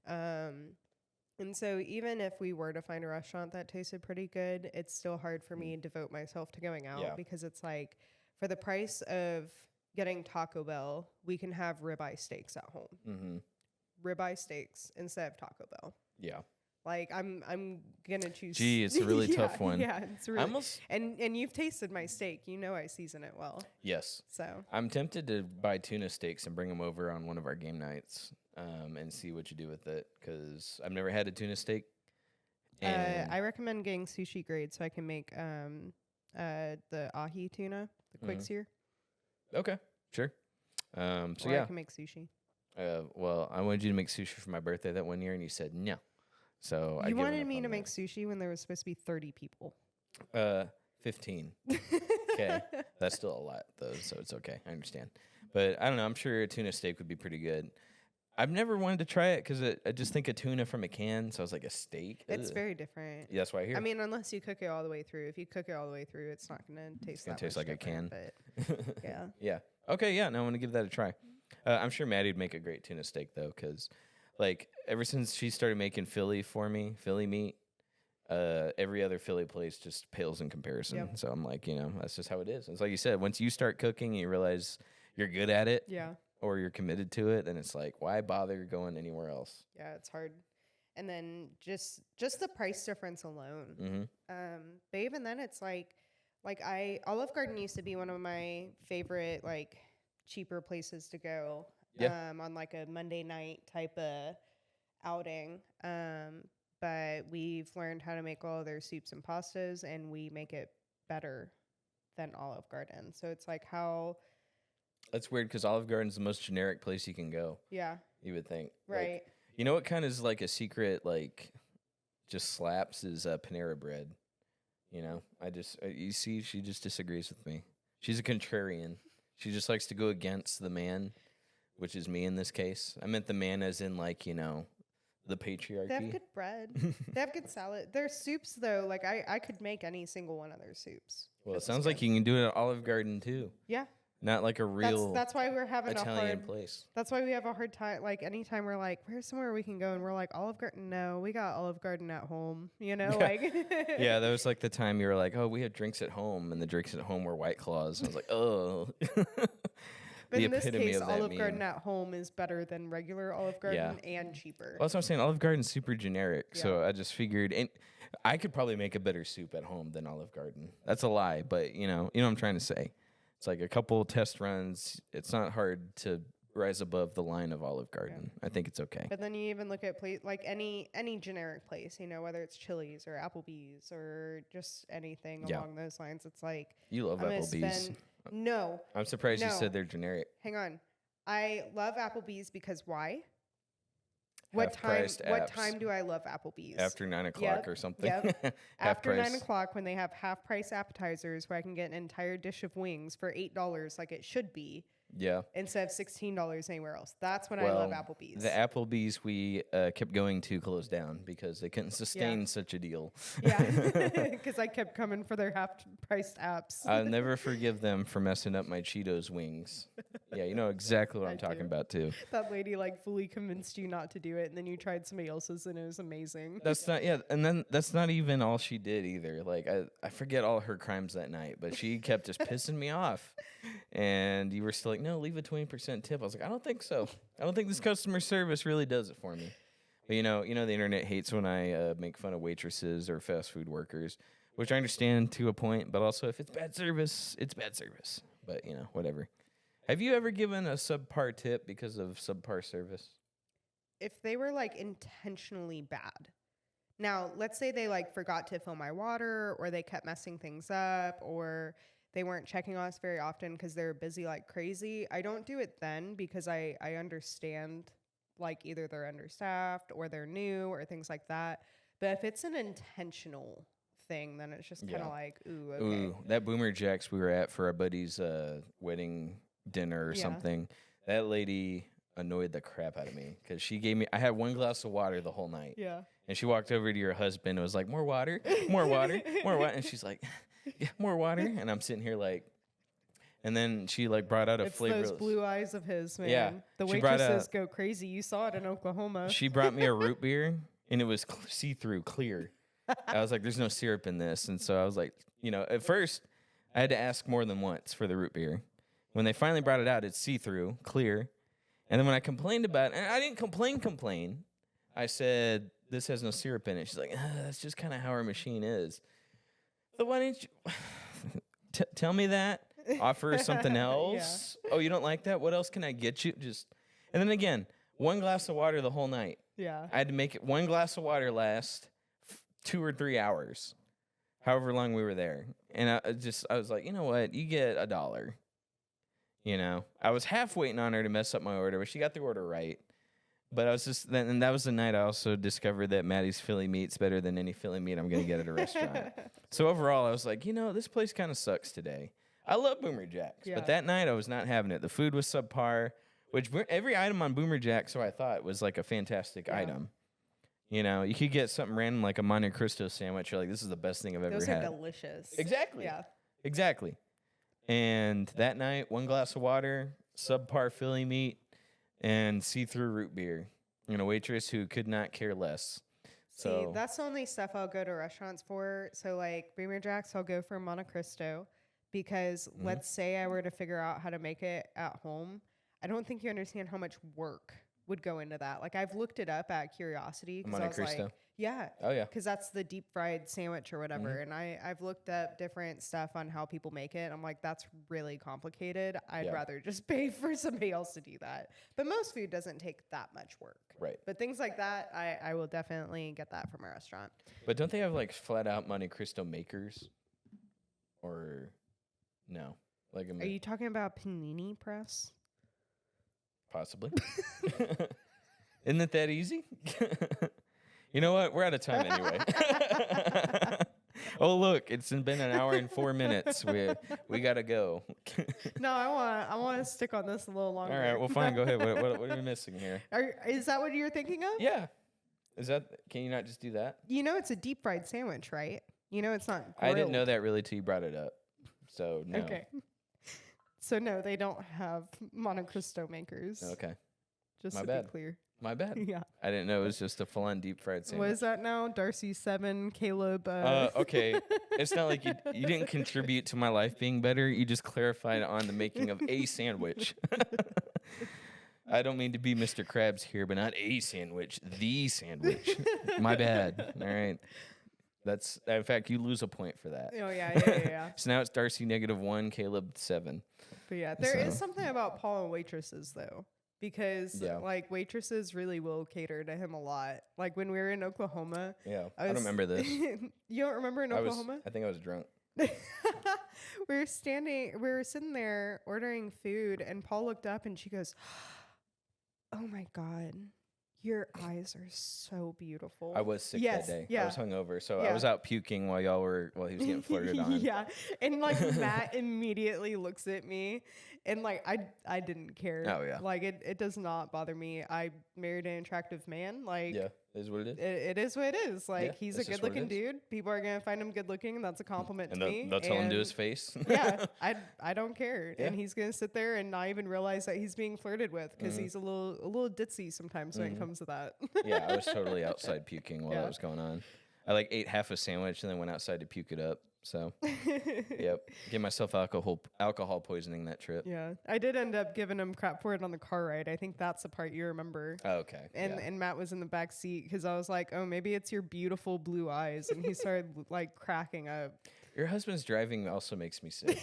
And so even if we were to find a restaurant that tasted pretty good, it's still hard for me to devote myself to going out because it's like, for the price of getting Taco Bell, we can have ribeye steaks at home.
Mm-hmm.
Ribeye steaks instead of Taco Bell.
Yeah.
Like I'm gonna choose.
Gee, it's a really tough one.
Yeah, it's really. And you've tasted my steak. You know I season it well.
Yes.
So
I'm tempted to buy tuna steaks and bring them over on one of our game nights, and see what you do with it, because I've never had a tuna steak.
I recommend getting sushi grade so I can make the ahi tuna, the quick sear.
Okay, sure.
I can make sushi.
Well, I wanted you to make sushi for my birthday that one year, and you said no. So
you wanted me to make sushi when there was supposed to be 30 people.
15. Okay, that's still a lot though, so it's okay. I understand, but I don't know. I'm sure a tuna steak would be pretty good. I've never wanted to try it because I just think of tuna from a can, so I was like, a steak.
It's very different.
Yeah, that's why I hear.
I mean, unless you cook it all the way through. If you cook it all the way through, it's not going to taste. It's going to
taste like a can.
But yeah.
Yeah. Okay. Yeah. No, I want to give that a try. I'm sure Maddie would make a great tuna steak though, because like ever since she started making Philly meat, every other Philly place just pales in comparison.
Yep.
So I'm like, that's just how it is. It's like you said, once you start cooking and you realize you're good at it, or you're committed to it, then it's like, why bother going anywhere else?
Yeah, it's hard. And then just the price difference alone.
Mm-hmm.
But even then, it's like Olive Garden used to be one of my favorite like cheaper places to go. On like a Monday night type of outing. But we've learned how to make all of their soups and pastas, and we make it better than Olive Garden. So it's like how.
That's weird because Olive Garden's the most generic place you can go.
Yeah.
You would think.
Right.
Like, you know what kind of is like a secret, like, just slaps is Panera Bread. You see, she just disagrees with me. She's a contrarian. She just likes to go against the man, which is me in this case. I meant the man as in, like, the patriarchy.
They have good bread. They have good salad. Their soups, though, like, I could make any single one of their soups.
Well, it sounds like you can do it at Olive Garden, too.
Yeah.
Not like a real
that's why we're having
Italian place.
That's why we have a hard time. Like, anytime we're like, where's somewhere we can go? And we're like, Olive Garden? No, we got Olive Garden at home. Like.
Yeah, that was like the time you were like, oh, we have drinks at home. And the drinks at home were White Claws. And I was like, oh.
But in this case, Olive Garden at home is better than regular Olive Garden and cheaper.
Well, that's what I'm saying. Olive Garden's super generic. Yeah. So I just figured, and I could probably make a better soup at home than Olive Garden. That's a lie, but you know what I'm trying to say. It's like a couple test runs. It's not hard to rise above the line of Olive Garden. I think it's okay.
But then you even look at like any generic place, you know, whether it's Chili's or Applebee's or just anything along those lines. It's like
You love
I'm gonna
Applebee's.
No,
I'm surprised you
no.
said they're generic.
Hang on. I love Applebee's because why? What time do I love Applebee's?
After 9 o'clock or something.
Yep. After
price.
9 o'clock when they have half price appetizers where I can get an entire dish of wings for $8 like it should be.
Yeah.
Instead of $16 anywhere else. That's when I love Applebee's.
The Applebee's we kept going to closed down because they couldn't sustain such a deal.
Yeah, because I kept coming for their half-priced apps.
I'll never forgive them for messing up my Cheetos wings. Yeah, you know exactly what I'm talking about, too.
That lady, like, fully convinced you not to do it, and then you tried somebody else's, and it was amazing.
That's not, and then that's not even all she did either. Like, I forget all her crimes that night, but she kept just pissing me off. And you were still like, no, leave a 20% tip. I was like, I don't think so. I don't think this customer service really does it for me. But you know, the internet hates when I make fun of waitresses or fast food workers, which I understand to a point. But also, if it's bad service, it's bad service. But you know, whatever. Have you ever given a subpar tip because of subpar service?
If they were like intentionally bad. Now, let's say they like forgot to fill my water, or they kept messing things up, or they weren't checking on us very often because they were busy like crazy. I don't do it then because I understand like either they're understaffed or they're new or things like that. But if it's an intentional thing, then it's just kind of like, ooh, okay.
Ooh, that Boomer Jacks we were at for our buddy's wedding dinner or something, that lady annoyed the crap out of me because she gave me, I had one glass of water the whole night.
Yeah.
And she walked over to your husband and was like, more water, more water, more water. And she's like, yeah, more water. And I'm sitting here like, and then she like brought out a flavorless.
Those blue eyes of his, man.
Yeah.
The waitresses go crazy. You saw it in Oklahoma.
She brought me a root beer and it was see-through, clear. I was like, there's no syrup in this. And so I was like, you know, at first I had to ask more than once for the root beer. When they finally brought it out, it's see-through, clear. And then when I complained about it, and I didn't complain. I said, this has no syrup in it. She's like, that's just kind of how our machine is. So why didn't you tell me that? Offer something else? Yeah. Oh, you don't like that? What else can I get you? And then again, one glass of water the whole night.
Yeah.
I had to make it one glass of water last 2 or 3 hours, however long we were there. And I was like, you know what? You get $1. You know, I was half waiting on her to mess up my order, but she got the order right. But I was and that was the night I also discovered that Maddie's Philly meat's better than any Philly meat I'm going to get at a restaurant. So overall, I was like, you know, this place kind of sucks today. I love Boomer Jacks, but that night I was not having it. The food was subpar, which every item on Boomer Jacks, so I thought, was like a fantastic item. You know, you could get something random like a Monte Cristo sandwich. You're like, this is the best thing I've ever had.
Those are delicious.
Exactly.
Yeah.
Exactly. And that night, one glass of water, subpar Philly meat, and see-through root beer. And a waitress who could not care less. So
see, that's the only stuff I'll go to restaurants for. So like Boomer Jacks, I'll go for Monte Cristo because let's say I were to figure out how to make it at home. I don't think you understand how much work would go into that. Like I've looked it up at Curiosity.
Monte Cristo?
Like, yeah.
Oh, yeah.
Because that's the deep fried sandwich or whatever. And I've looked up different stuff on how people make it. I'm like, that's really complicated. I'd rather just pay for somebody else to do that. But most food doesn't take that much work.
Right.
But things like that, I will definitely get that from a restaurant.
But don't they have like flat out Monte Cristo makers? Or no? Like
Are you talking about panini press?
Possibly. Isn't it that easy? You know what? We're out of time anyway. Oh, look, it's been an hour and 4 minutes. We got to go.
No, I want to stick on this a little longer.
All right, well, fine. Go ahead. What are we missing here?
Is that what you're thinking of?
Yeah. Can you not just do that?
You know it's a deep fried sandwich, right? You know it's not grilled.
I didn't know that really till you brought it up. So, no.
Okay. So, no, they don't have Monte Cristo makers.
Okay.
Just
My
to
bad.
be clear.
My bad.
Yeah.
I didn't know it was just a full-on deep fried sandwich.
What is that now? Darcy 7, Caleb.
Okay. It's not like you didn't contribute to my life being better. You just clarified on the making of a sandwich. I don't mean to be Mr. Krabs here, but not a sandwich. The sandwich. My bad. All right. That's in fact, you lose a point for that.
Oh yeah.
So now it's Darcy -1, Caleb 7.
But yeah, there is
So-
something about Paul and waitresses though, because
Yeah.
like waitresses really will cater to him a lot. Like when we were in Oklahoma,
Yeah,
I
I don't
was-
remember this.
You don't remember in Oklahoma?
I think I was drunk.
we were sitting there ordering food, and Paul looked up and she goes, "Oh my God, your eyes are so beautiful."
I was sick
Yes,
that day.
yeah.
I was hungover, so I
Yeah.
was out puking while he was getting flirted on.
Yeah, and like Matt immediately looks at me, and like I didn't care.
Oh, yeah.
Like it does not bother me. I married an attractive man. Like
Yeah, is what it is.
it is what it is. Like
Yeah,
he's a
that's just
good
what it
looking
is.
dude. People are gonna find him good looking, and that's a compliment
And
to me.
they'll tell him to his
And
face.
yeah, I don't care.
Yeah.
And he's gonna sit there and not even realize that he's being flirted with because
Mhm.
he's a little ditzy sometimes when it
Mhm.
comes to that.
Yeah, I was totally outside puking while
Yeah.
that was going on. I like ate half a sandwich and then went outside to puke it up. So, yep, give myself alcohol poisoning that trip.
Yeah, I did end up giving him crap for it on the car ride. I think that's the part you remember.
Oh, okay.
And
yeah.
and Matt was in the back seat because I was like, oh, maybe it's your beautiful blue eyes, and he started like cracking up.
Your husband's driving also makes me sick.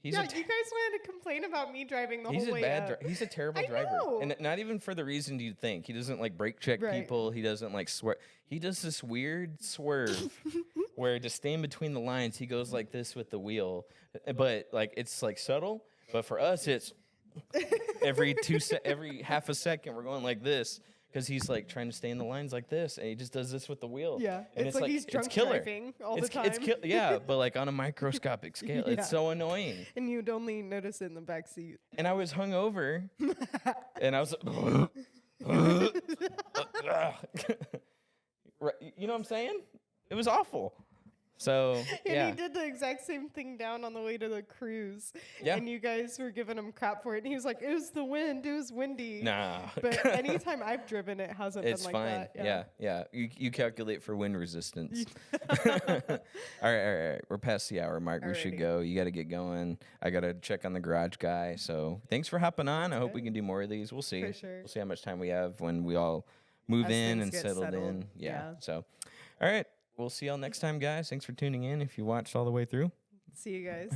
He's
Yeah,
a
you guys wanted to complain about me driving the
he's
whole
a
way
bad
up.
he's a terrible
I
driver,
know.
and not even for the reason you'd think. He doesn't like brake check
Right.
people. He doesn't like swear. He does this weird swerve where to stay in between the lines, he goes like this with the wheel, but like it's like subtle. But for us, it's every every half a second we're going like this because he's like trying to stay in the lines like this, and he just does this with the wheel.
Yeah,
and
it's like he's drunk
killer.
driving all
It's
the time.
yeah, but like on a microscopic scale,
Yeah.
it's so annoying.
And you'd only notice it in the back seat.
And I was hungover, and I was, right, you know what I'm saying? It was awful. So
And
yeah,
he did the exact same thing down on the way to the cruise.
Yeah.
And you guys were giving him crap for it. And he was like, it was the wind. It was windy.
nah.
But anytime I've driven, it hasn't
It's
been like
fine.
that.
Yeah. You calculate for wind resistance. all right. We're past the hour mark. We should
Alrighty.
go. You got to get going. I got to check on the garage guy. So thanks for hopping on. I hope we can do more of these. We'll see.
For sure.
We'll see how much time we have when we all move
As
in
things
and
get
settled in.
settled.
Yeah.
Yeah.
So, all right. We'll see y'all next time, guys. Thanks for tuning in if you watched all the way through.
See you guys.